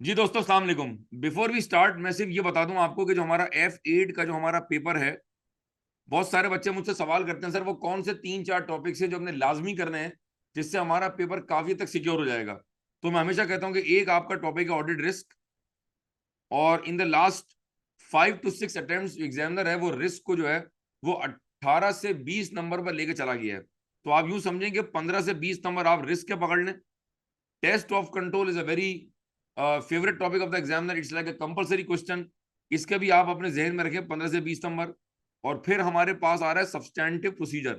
जी दोस्तों, अस्सलाम वालेकुम। बिफोर वी स्टार्ट मैं सिर्फ ये बता दूं आपको कि जो हमारा F8 का जो हमारा पेपर है, बहुत सारे बच्चे मुझसे सवाल करते हैं, सर वो कौन से 3-4 टॉपिक्स हैं जो हमने लाजमी करने हैं जिससे हमारा पेपर काफी तक सिक्योर हो जाएगा। तो मैं हमेशा कहता हूं कि एक आपका टॉपिक है ऑडिट रिस्क, और in the last 5 to 6 attempts examiner है वो रिस्क को जो है वो 18 से 20 नंबर पर लेके चला गया है। तो आप यूं समझें कि 15 से 20 नंबर आप रिस्क के पकड़ लें। Test of control is a very favourite topic of the examiner, it's like a compulsory question. इसके भी आप अपने जहन में रखें 15 से 20 नंबर। और फिर हमारे पास आ रहा है सब्सटैंटिव प्रोसीजर।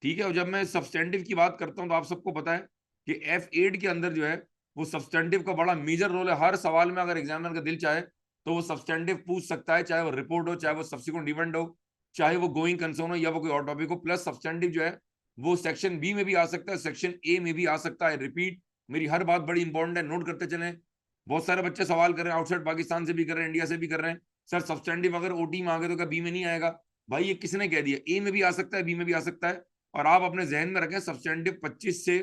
ठीक है, और जब मैं सब्सटैंटिव की बात करता हूं तो आप सबको पता है कि F8 के अंदर जो है वो सब्सटैंटिव का बड़ा मेजर रोल है। हर सवाल में अगर एग्जामिनर का दिल चाहे तो वो सब्सटैंटिव पूछ सकता है, चाहे वो रिपोर्ट हो, चाहे वो सब्सिक्वेंट इवेंट हो, चाहे वो गोइंग कंसर्न हो, या वो कोई और टॉपिक हो। प्लस सब्सटैंटिव जो है वो सेक्शन बी में भी आ सकता है, सेक्शन ए में भी आ सकता है। रिपीट, मेरी हर बात बड़ी इंपॉर्टेंट है, नोट करते चलें। बहुत सारे बच्चे सवाल कर रहे हैं, आउटसाइड पाकिस्तान से भी कर रहे हैं, इंडिया से भी कर रहे हैं, सर सब्सटैंटिव अगर ओटी में आ गए तो क्या बी में नहीं आएगा? भाई ये किसने कह दिया? ए में भी आ सकता है, बी में भी आ सकता है। और आप अपने जहन में रखें सब्सटैंटिव 25 से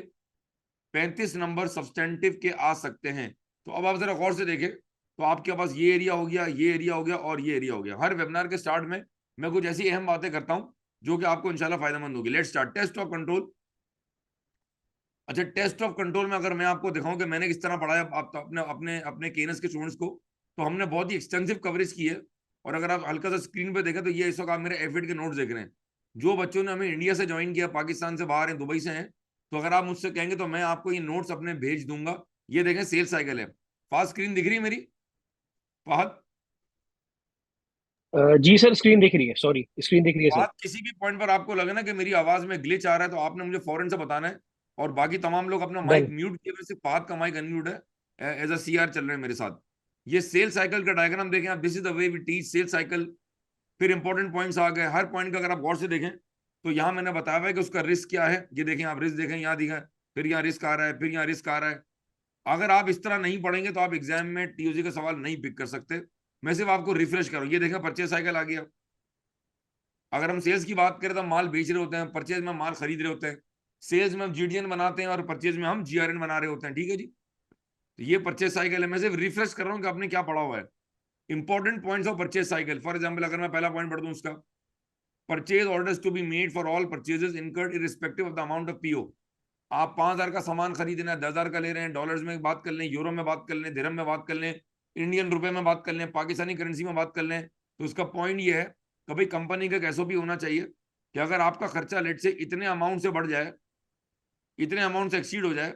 35 नंबर सब्सटैंटिव के आ सकते हैं। तो अब आप जरा गौर से देखें, तो आपके पास ये एरिया हो गया, ये एरिया हो गया, और ये एरिया हो गया। हर वेबिनार के स्टार्ट में मैं कुछ ऐसी अहम बातें करता हूं जो कि आपको इंशाल्लाह फायदेमंद होगी। Let's start. Test of control. अच्छा, टेस्ट ऑफ कंट्रोल में अगर मैं आपको दिखाऊं कि मैंने किस तरह पढ़ाया आप तो अपने अपने अपने केनस के स्टूडेंट्स को, तो हमने बहुत ही एक्सटेंसिव कवरेज की है। और अगर आप हल्का सा स्क्रीन पे देखें तो ये इस वक्त आप मेरे F8 के नोट्स देख रहे हैं। जो बच्चों ने हमें इंडिया से ज्वाइन किया, पाकिस्तान से बाहर हैं, दुबई से हैं, तो अगर आप मुझसे कहेंगे तो मैं आपको ये नोट्स अपने भेज दूंगा। ये देखें, सेल्स साइकिल है। फास्ट स्क्रीन दिख रही है मेरी? फहद? जी सर, स्क्रीन दिख रही है। सॉरी, स्क्रीन दिख रही है सर। बात किसी भी पॉइंट पर आपको लगे ना कि मेरी आवाज में ग्लिच आ रहा है तो आपने मुझे फौरन से बताना है। और बाकी तमाम लोग अपना माइक डन। म्यूट किए हुए, सिर्फ फाहद का माइक अनम्यूट है। एज अ सीआर चल रहे हैं मेरे साथ। ये सेल साइकिल का डायग्राम देखें आप, this is the way we teach sale cycle. फिर इंपॉर्टेंट पॉइंट्स आ गए। हर पॉइंट का अगर आप गौर से देखें तो यहाँ मैंने बताया हुआ है कि उसका रिस्क क्या है। ये देखें आप, रिस्क देखें, यहाँ दिखा, फिर यहाँ रिस्क आ रहा है, फिर यहाँ रिस्क आ रहा है। अगर आप इस तरह नहीं पढ़ेंगे तो आप एग्जाम में टीओजी का सवाल नहीं पिक कर सकते। मैं सिर्फ आपको रिफ्रेश करूँ। ये देखें, परचेज साइकिल आ गया। अगर हम सेल्स की बात करें तो हम माल बेच रहे होते हैं, परचेज में माल खरीद रहे होते हैं। सेल्स में हम जीडीएन बनाते हैं और परचेज में हम जीआरएन बना रहे होते हैं। ठीक है जी। तो ये परचेज साइकिल है। मैं सिर्फ रिफ्रेश कर रहा हूँ कि आपने क्या पढ़ा हुआ है। Important points of purchase cycle, for example अगर मैं पहला पॉइंट पढ़ दूं उसका, purchase orders to be made for all purchases incurred irrespective of the amount of PO. आप 5,000 का सामान खरीदना है, 10,000 का ले रहे हैं, डॉलर्स में बात कर लें, यूरो में बात कर लें, दिरहम में बात कर लें, इंडियन रुपए में बात कर लें, पाकिस्तानी करेंसी में बात कर लें, तो उसका पॉइंट ये है कि भाई कंपनी का कैसो भी होना चाहिए कि अगर आपका खर्चा लेट से इतने अमाउंट से बढ़ जाए, इतने अमाउंट से एक्सीड हो जाए,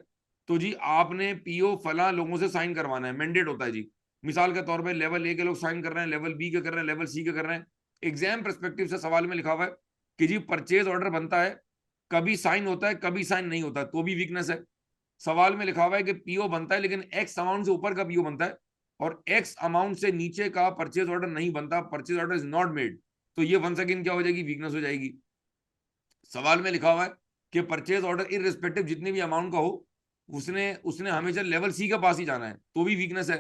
तो जी आपने पीओ फला लोगों से साइन करवाना है, मैंडेट होता है जी। मिसाल के तौर पे लेवल ए के लोग साइन कर रहे हैं, लेवल बी के कर रहे हैं, लेवल सी के कर रहे हैं। एग्जाम परस्पेक्टिव से सवाल में लिखा हुआ है कि जी परचेज ऑर्डर बनता है, कभी साइन होता है, कभी साइन नहीं होता, तो भी वीकनेस है। सवाल में लिखा हुआ है कि पीओ बनता है लेकिन एक्स अमाउंट से ऊपर का पीओ बनता है, और एक्स अमाउंट से नीचे का परचेज ऑर्डर नहीं बनता, purchase order is not made, तो ये वन सेकेंड क्या हो जाएगी? वीकनेस हो जाएगी। सवाल में लिखा हुआ है कि परचेज ऑर्डर इररिस्पेक्टिव जितने भी अमाउंट का हो, उसने उसने हमेशा लेवल सी के पास ही जाना है, तो भी वीकनेस है।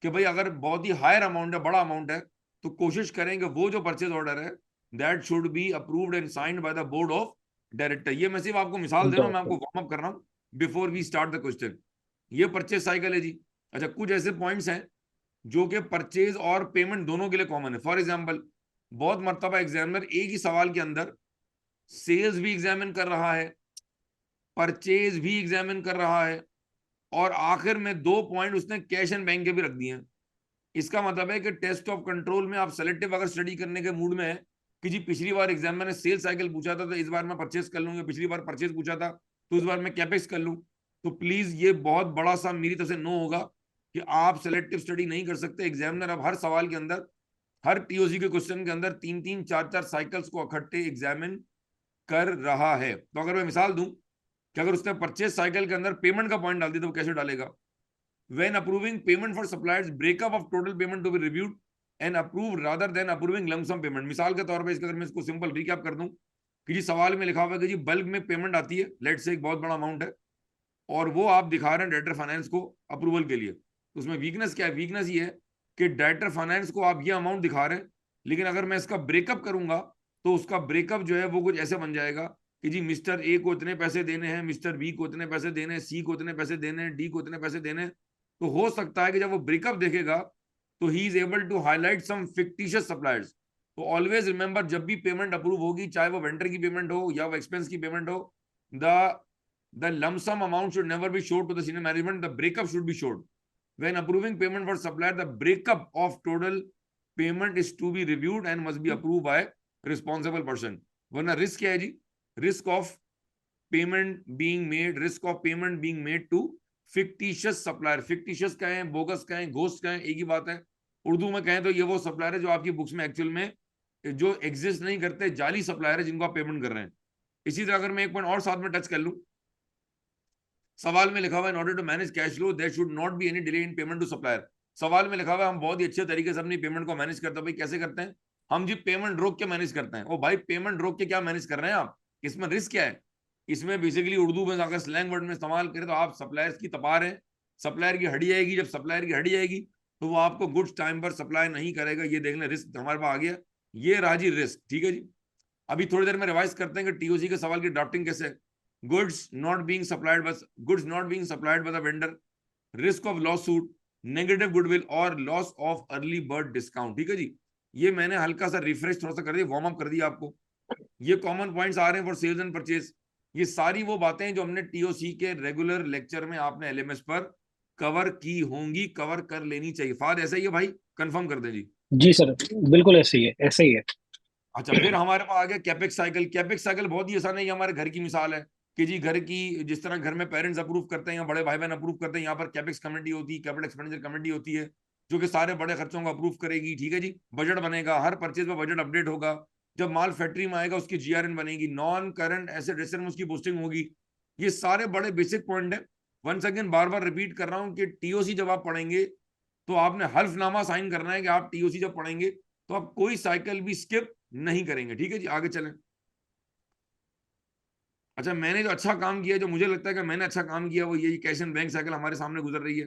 कि भाई अगर बहुत ही हायर अमाउंट है, बड़ा अमाउंट है, तो कोशिश करेंगे वो जो परचेज ऑर्डर है that should be approved and signed by the board of director. ये मैं सिर्फ आपको मिसाल दे रहा हूं, मैं आपको डन। वार्म अप कर रहा हूं before we start the question. ये परचेज साइकिल है जी। अच्छा, कुछ ऐसे पॉइंट्स हैं जो कि परचेज और पेमेंट दोनों के लिए कॉमन है। फॉर एग्जाम्पल, बहुत मरतबा एग्जामिनर एक ही सवाल के अंदर सेल्स भी एग्जामिन कर रहा है, परचेज भी एग्जामिन कर रहा है, और आखिर में 2 पॉइंट उसने कैश एंड बैंक के भी रख दिए हैं। इसका मतलब है कि टेस्ट ऑफ कंट्रोल में आप सेलेक्टिव अगर स्टडी करने के मूड में है कि जी पिछली बार एग्जाम मैंने सेल साइकिल पूछा था तो इस बार मैं परचेज कर लूंगा, पिछली बार परचेज पूछा था तो इस बार मैं कैपेक्स कर लूं, तो प्लीज ये बहुत बड़ा सा मेरी तरफ से नो होगा कि आप सेलेक्टिव स्टडी नहीं कर सकते। एग्जामिनर अब हर सवाल के अंदर, हर टीओसी के क्वेश्चन के अंदर 3-3 4-4 साइकिल्स को इकट्ठे एग्जामिन कर रहा है। तो अगर मैं मिसाल दूं कि अगर उसने परचेज साइकिल के अंदर पेमेंट का पॉइंट डाल दिया तो वो कैसे डालेगा? When approving payment for suppliers, breakup of total payment to be reviewed and approved rather than approving lump sum payment। मिसाल के तौर पे इसका अगर मैं इसको सिंपल रिकैप कर दूं कि जी सवाल में लिखा हुआ है कि जी बल्क में पेमेंट आती है, लेट से एक बहुत बड़ा अमाउंट है, और वो आप दिखा रहे हैं डायरेक्टर फाइनेंस को अप्रूवल के लिए, तो उसमें वीकनेस क्या है? वीकनेस ये है कि डायरेक्टर फाइनेंस को आप ये अमाउंट दिखा रहे हैं, लेकिन अगर मैं इसका ब्रेकअप करूंगा तो उसका ब्रेकअप जो है वो कुछ ऐसे बन जाएगा कि जी मिस्टर ए को इतने पैसे देने हैं, मिस्टर बी को इतने पैसे देने हैं, सी को इतने पैसे देने हैं, डी को इतने पैसे देने हैं। तो हो सकता है कि जब वो ब्रेकअप देखेगा तो he is able to highlight some fictitious suppliers. तो ऑलवेज रिमेंबर, जब भी पेमेंट अप्रूव होगी, चाहे वो वेंडर की पेमेंट हो या वो एक्सपेंस की पेमेंट हो, the lump sum amount should never be showed to the senior management. The breakup should be showed. When approving payment for supplier, the breakup of total payment is to be reviewed and must be approved by responsible person. वरना risk क्या है जी? Risk of payment being made, risk of payment being made to fictitious supplier. Fictitious का है, bogus का है, ghost का है, एक ही बात है। उर्दू में कहें तो ये वो सप्लायर है जो आपकी बुक्स में एक्चुअल में जो एग्जिस्ट नहीं करते, जाली सप्लायर है जिनको आप पेमेंट कर रहे हैं। इसी तरह अगर मैं एक पॉइंट और साथ में टच कर लूं, सवाल में लिखा हुआ है in order to manage cash flow there should not be any delay in payment to supplier. सवाल में लिखा हुआ है हम बहुत ही अच्छे तरीके से अपनी पेमेंट को मैनेज करते हैं। भाई कैसे करते हैं हम जी? पेमेंट रोक के मैनेज करते हैं। ओ भाई, पेमेंट रोक के क्या मैनेज कर रहे हैं आप? इसमें रिस्क क्या है? इसमें बेसिकली उर्दू में अगर स्लैंग वर्ड में इस्तेमाल करें तो आप सप्लायर्स की तपा रहे हैं। सप्लायर की हड्डी आएगी, जब सप्लायर की हड्डी आएगी तो वो आपको गुड्स टाइम पर सप्लाई नहीं करेगा। ये देख लें, रिस्क हमारे पास आ गया। ये राजी रिस्क, ठीक है जी। अभी थोड़ी देर में रिवाइज करते हैं कि टीओसी के सवाल की ड्राफ्टिंग कैसे है। goods not being supplied by the vendor, risk of lawsuit, negative goodwill और loss of early bird discount। ठीक है जी, ये मैंने हल्का सा रिफ्रेश थोड़ा सा कर दिया, वार्म अप कर दिया आपको। ये कॉमन पॉइंट्स आ रहे हैं फॉर सेल्स एंड परचेज। ये सारी वो बातें जो हमने टीओसी के रेगुलर लेक्चर में आपने एलएमएस पर कवर की होंगी, कवर कर लेनी चाहिए। फाद ऐसा ही है भाई, कंफर्म कर दें जी। जी सर, बिल्कुल ऐसे ही है, ऐसे ही है। अच्छा, फिर हमारे पास आ गया कैपेक्स साइकिल। कैपेक्स साइकिल बहुत ही आसान है, ये हमारे घर की मिसाल है कि जी घर की जिस तरह घर में पेरेंट्स अप्रूव करते हैं या बड़े भाई बहन अप्रूव करते हैं, यहाँ पर कैपेक्स कमेटी होती है, कैपिटल एक्सपेंडिचर कमेटी होती है जो कि सारे बड़े खर्चों को अप्रूव करेगी। ठीक है जी, बजट बनेगा, हर परचेज में बजट अपडेट होगा। जब माल फैक्ट्री में आएगा उसकी जीआरएन बनेगी, नॉन करंट एसेट रजिस्टर में उसकी पोस्टिंग होगी। ये सारे बड़े बेसिक पॉइंट है। वंस अगेन बार बार रिपीट कर रहा हूँ कि टीओसी जब आप पढ़ेंगे तो आपने हल्फनामा साइन करना है कि आप टीओसी जब पढ़ेंगे तो आप कोई साइकिल भी स्किप नहीं करेंगे। ठीक है जी, आगे चलें। अच्छा, मैंने जो अच्छा काम किया, जो मुझे लगता है कि मैंने अच्छा काम किया, वो ये कैश एंड बैंक साइकिल हमारे सामने गुजर रही है।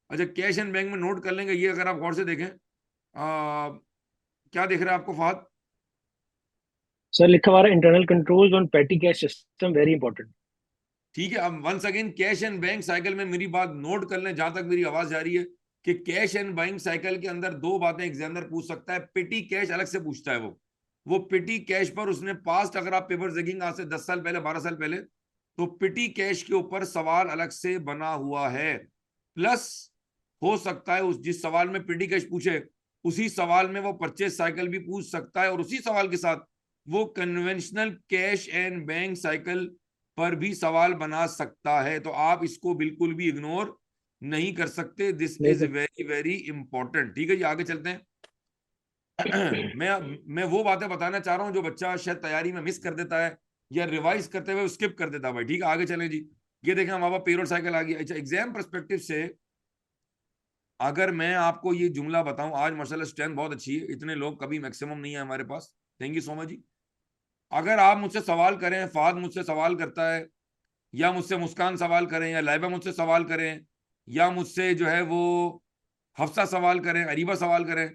अच्छा, कैश एंड बैंक में नोट कर लेंगे ये, अगर आप गौर से देखें क्या देख रहे हैं आपको फाद? सर लिखा हुआ है internal controls on petty cash system very important. ठीक है, अब once again cash and bank cycle में मेरी बात नोट कर लें, जहां तक मेरी आवाज जा रही है, कि कैश एंड बैंक साइकिल के अंदर दो बातें एग्जामिनर पूछ सकता है। पेटी कैश अलग से पूछता है। वो पेटी कैश पर उसने पास्ट, अगर आप पेपर देखेंगे आज से 10 साल पहले, 12 साल पहले, तो पेटी कैश के ऊपर सवाल अलग से बना हुआ है। प्लस हो सकता है उस जिस सवाल में पेटी कैश पूछे उसी सवाल में वो परचेज साइकिल भी पूछ सकता है, और उसी सवाल के साथ वो conventional cash and bank cycle पर भी सवाल बना सकता है। तो आप इसको बिल्कुल भी इग्नोर नहीं कर सकते। दिस नहीं इज कर। Very very important. ठीक है जी, आगे चलते हैं। मैं वो बातें बताना चाह रहा हूं जो बच्चा शायद तैयारी में मिस कर देता है या रिवाइज करते हुए स्किप कर देता है भाई। ठीक है, आगे चलें जी। ये देखें हमारा पेरोल साइकिल आ गया। अच्छा, एग्जाम परस्पेक्टिव से अगर मैं आपको ये जुमला बताऊं, आज माशाल्लाह स्ट्रेंथ बहुत अच्छी है, इतने लोग कभी मैक्सिमम नहीं है हमारे पास। थैंक यू सो मच जी। अगर आप मुझसे सवाल करें, फाद मुझसे सवाल करता है, या मुझसे मुस्कान सवाल करें, या लाइबा मुझसे सवाल करें, या मुझसे जो है वो हफ्सा सवाल करें, अरीबा सवाल करें,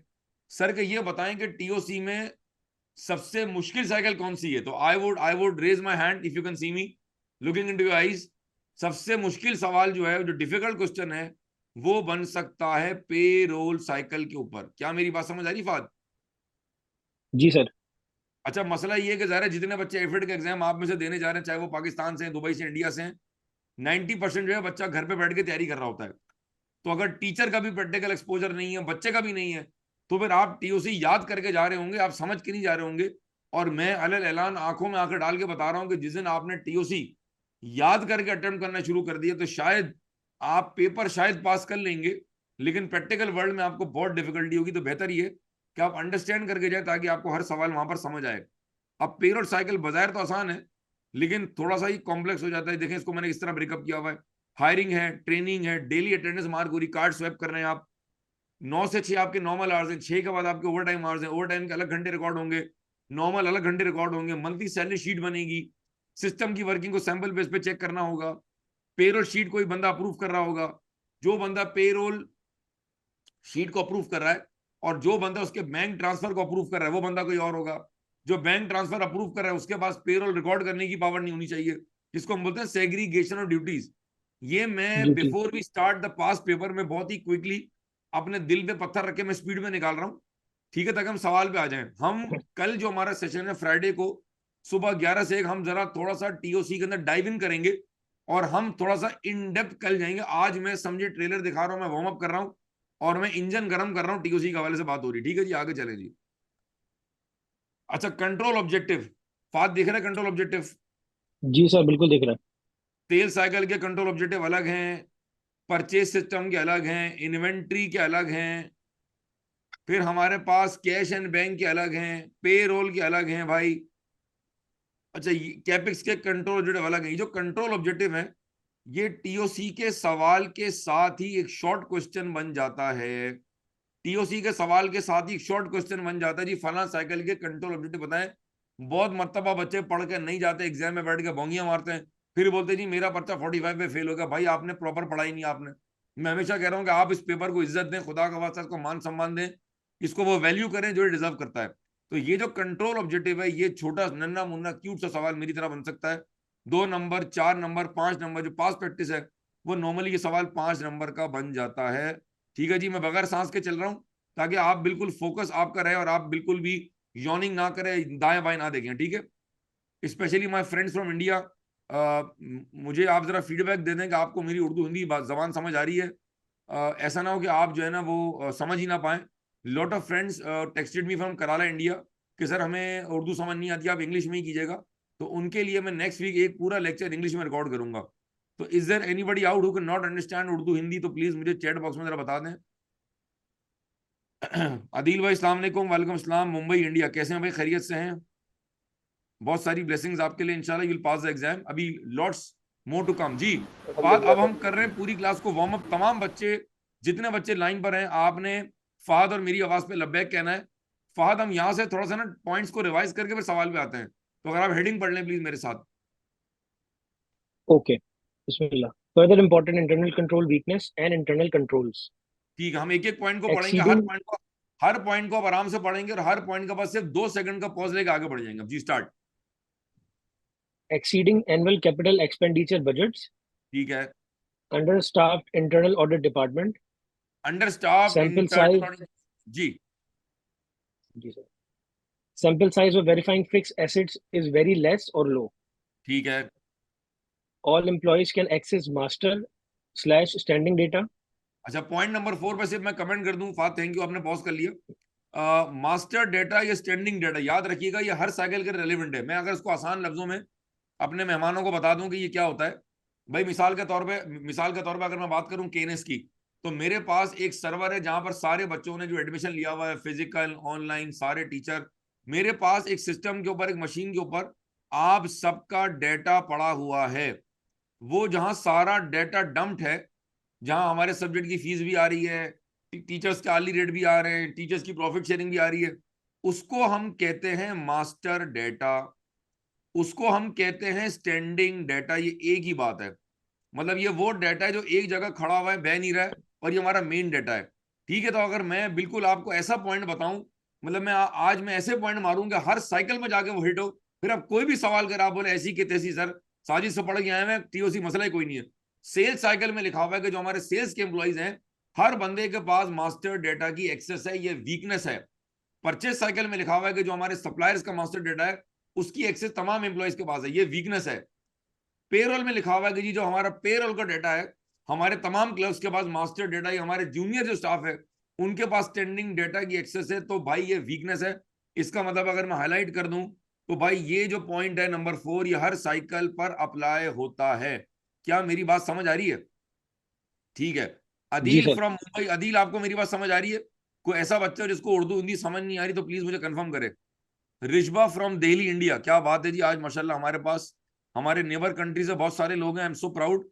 सर के ये बताएं कि टीओसी में सबसे मुश्किल साइकिल कौन सी है, तो I would raise my hand if you can see me looking into your eyes. सबसे मुश्किल सवाल जो है, जो डिफिकल्ट क्वेश्चन है, वो बन सकता है पेरोल साइकिल के ऊपर। क्या मेरी बात समझ आ रही फाद? जी सर। अच्छा, मसला ये है कि ज़ाहिर है जितने बच्चे एफिड का एग्जाम आप में से देने जा रहे हैं, चाहे वो पाकिस्तान से, दुबई से, इंडिया से, 90% जो है बच्चा घर पे बैठ के तैयारी कर रहा होता है। तो अगर टीचर का भी प्रैक्टिकल एक्सपोजर नहीं है, बच्चे का भी नहीं है, तो फिर आप टीओसी याद करके जा रहे होंगे, आप समझ के नहीं जा रहे होंगे। और मैं अलल ऐलान आंखों में आंखें डाल के बता रहा हूं कि जिस दिन आपने टीओसी याद करके अटेम्प्ट करना शुरू कर दिया तो शायद आप पेपर शायद पास कर लेंगे, लेकिन प्रैक्टिकल वर्ल्ड में आपको बहुत डिफिकल्टी होगी। तो बेहतर ये कि आप अंडरस्टैंड करके जाए ताकि आपको हर सवाल वहां पर समझ आए। अब पेरोल साइकिल बाजार तो आसान है लेकिन थोड़ा सा ही कॉम्प्लेक्स हो जाता है। देखें इसको मैंने इस तरह ब्रेकअप किया हुआ है। हायरिंग है, ट्रेनिंग है, डेली अटेंडेंस मार्क हो रही, कार्ड स्वैप कर रहे हैं आप। 9 से 6 आपके नॉर्मल आवर्स हैं, 6 के बाद आपके ओवर टाइम आवर्स हैं, ओवर टाइम के अलग घंटे रिकॉर्ड होंगे, नॉर्मल अलग घंटे रिकॉर्ड होंगे, मंथली सैलरी शीट बनेगी, सिस्टम की वर्किंग को सैंपल बेस पे चेक करना होगा, पेरोल शीट कोई बंदा अप्रूव कर रहा होगा, जो बंदा पेरोल शीट को अप्रूव कर रहा है, और जो बंदा उसके बैंक ट्रांसफर को अप्रूव कर रहा है वो बंदा कोई और होगा। जो बैंक ट्रांसफर अप्रूव कर रहा है उसके पास पेरोल रिकॉर्ड करने की पावर नहीं होनी चाहिए, जिसको हम बोलते हैं सेग्रीगेशन ऑफ ड्यूटीज। ये मैं जी ठीक। Before we start the past paper में बहुत ही क्विकली अपने दिल पे पत्थर रख के मैं स्पीड में निकाल रहा हूँ, ठीक है, ताकि हम सवाल पे आ जाएं। हम कल जो हमारा सेशन है फ्राइडे को सुबह 11 से 1, हम जरा थोड़ा सा टीओसी के अंदर डाइव इन करेंगे और हम थोड़ा सा इन डेप्थ कल जाएंगे। आज मैं समझे ट्रेलर दिखा रहा हूँ, मैं वार्म अप कर रहा हूँ और मैं इंजन गर्म कर रहा हूँ, टीओसी के हवाले से बात हो रही है, ठीक है जी, आगे चलें जी। अच्छा, कंट्रोल ऑब्जेक्टिव, फात देख रहे हैं कंट्रोल ऑब्जेक्टिव? जी सर बिल्कुल दिख रहा है। तेल साइकिल के कंट्रोल ऑब्जेक्टिव अलग हैं, परचेज सिस्टम के अलग हैं, इन्वेंट्री के अलग हैं, फिर हमारे पास कैश एंड बैंक के अलग हैं, पे रोल के अलग हैं भाई। अच्छा, कैपेक्स के कंट्रोल ऑब्जेक्टिव अलग हैं। ये जो कंट्रोल ऑब्जेक्टिव है ये टीओसी के सवाल के साथ ही एक शॉर्ट क्वेश्चन बन जाता है। टीओसी के सवाल के साथ ही शॉर्ट क्वेश्चन बन जाता है जी, फला साइकिल के कंट्रोल ऑब्जेक्टिव बताएं। बहुत मर्तबा बच्चे पढ़ के नहीं जाते, एग्जाम में बैठ के बोंगियां मारते हैं, फिर बोलते जी मेरा पर्चा 45 में फेल हो गया। भाई आपने प्रॉपर पढ़ाई नहीं आपने। मैं हमेशा कह रहा हूं कि आप इस पेपर को इज्जत दें, खुदा का वास्ता इसको मान सम्मान दें, इसको वो वैल्यू करें जो ये डिजर्व करता है। तो ये जो कंट्रोल ऑब्जेक्टिव है ये छोटा नन्ना मुन्ना क्यूट सा सवाल मेरी तरह बन सकता है। 2 नंबर, 4 नंबर, 5 नंबर, जो पास प्रैक्टिस है वो नॉर्मली ये सवाल 5 नंबर का बन जाता है। ठीक है जी, मैं बगैर सांस के चल रहा हूँ ताकि आप बिल्कुल फोकस आपका रहे और आप बिल्कुल भी यॉर्निंग ना करें, दाएं बाएं ना देखें, ठीक है। Specially my friends from India, मुझे आप जरा फीडबैक दे दें कि आपको मेरी उर्दू हिंदी जबान समझ आ रही है। ऐसा ना हो कि आप जो है ना वो समझ ही ना पाए। Lot of friends texted me from कराला इंडिया कि सर हमें उर्दू समझ नहीं आती, आप इंग्लिश में ही कीजिएगा। तो उनके लिए मैं नेक्स्ट वीक एक पूरा लेक्चर इंग्लिश में रिकॉर्ड करूंगा। तो is there anybody out who can not understand Urdu Hindi, तो प्लीज मुझे चैट बॉक्स में जरा बता दें। आदिल भाई अस्सलाम वालेकुम। वालेकुम अस्सलाम, मुंबई इंडिया, कैसे हैं भाई, खैरियत से हैं? बहुत सारी ब्लेसिंग्स आपके लिए, इंशाल्लाह you will pass the exam, अभी लॉट्स मोर टू कम जी। फाद, अब हम कर रहे हैं पूरी क्लास को वार्म अप। तमाम बच्चे, जितने बच्चे लाइन पर हैं, आपने फाद और मेरी आवाज पे लब्बैक कहना है। फाद, हम यहाँ से थोड़ा सा ना पॉइंट्स को रिवाइज करके फिर सवाल पे आते हैं, तो अगर आप हेडिंग पढ़ लें प्लीज मेरे साथ। Okay, Bismillah. Further important internal control weakness and internal controls. ठीक है, हम एक एक पॉइंट को पढ़ेंगे, एक्सीडिंग हर पॉइंट को आप आराम से पढ़ेंगे और हर पॉइंट का बस सिर्फ 2 सेकंड का पॉज लेके आगे बढ़ जाएंगे। अब जी start. Exceeding annual capital expenditure budgets. ठीक है। Under staffed internal audit department. Under staff sample size. Internal, जी जी sir. Sample size of verifying fix assets is very less और लो। ठीक है। All employees can access master slash standing data. अच्छा, point number 4 पे सिर्फ मैं comment कर दूं, फात थैंक यू, आपने पॉज कर लिया। मास्टर डेटा या स्टैंडिंग डेटा, याद रखिएगा ये हर साइकिल के रेलिवेंट है। मैं अगर इसको आसान लफ्जों में अपने मेहमानों को बता दूं कि ये क्या होता है, भाई मिसाल के तौर पे अगर मैं बात करूं केनेस की, तो मेरे पास एक सर्वर है जहां पर सारे बच्चों ने जो एडमिशन लिया हुआ है, फिजिकल ऑनलाइन, सारे टीचर, मेरे पास एक सिस्टम के ऊपर, एक मशीन के ऊपर आप सबका डेटा पड़ा हुआ है। वो जहां सारा डेटा डंप्ड है, जहां हमारे सब्जेक्ट की फीस भी आ रही है, टीचर्स के आर्ली रेट भी आ रहे हैं, टीचर्स की प्रॉफिट शेयरिंग भी आ रही है, उसको हम कहते हैं मास्टर डेटा, उसको हम कहते हैं स्टैंडिंग डेटा। ये एक ही बात है, मतलब ये वो डेटा है जो एक जगह खड़ा हुआ है, बह नहीं रहा है, और ये हमारा मेन डेटा है। ठीक है, तो अगर मैं बिल्कुल आपको ऐसा पॉइंट बताऊं, मतलब आज मैं ऐसे पॉइंट मारूंगा हर साइकिल में जाके वो हिट हो, फिर आप कोई भी सवाल कर आप बोले ऐसी की तैसी सर, साजिश से पढ़ के आए हैं, टीओसी मसला ही कोई नहीं है। सेल्स साइकिल में लिखा हुआ है कि जो हमारे सेल्स के एम्प्लॉइज हैं, हर बंदे के पास मास्टर डेटा की एक्सेस है, ये वीकनेस है। परचेज साइकिल में लिखा हुआ है कि जो हमारे सप्लायर्स का मास्टर डेटा है उसकी एक्सेस तमाम एम्प्लॉइज के पास है, ये वीकनेस है। पेरोल में लिखा हुआ है कि जी जो हमारा पेरोल का डेटा है, हमारे तमाम क्लर्क्स के पास मास्टर डेटा, या हमारे जूनियर जो स्टाफ है उनके पास स्टैंडिंग डेटा की एक्सेस है, तो भाई ये वीकनेस है। इसका मतलब अगर मैं हाईलाइट कर दूं तो भाई ये जो पॉइंट है नंबर 4, ये हर साइकिल पर अप्लाई होता है। क्या मेरी बात समझ आ रही है? ठीक है। जी अदील सर। फ्रॉम मुंबई, अदील आपको मेरी बात समझ आ रही है? कोई ऐसा बच्चा जिसको उर्दू हिंदी समझ नहीं आ रही तो प्लीज मुझे कंफर्म करे। रिशबा फ्रॉम दिल्ली इंडिया, क्या बात है जी, आज माशाल्लाह हमारे पास हमारे नेबर कंट्री से बहुत सारे लोग हैं, आई एम सो प्राउड।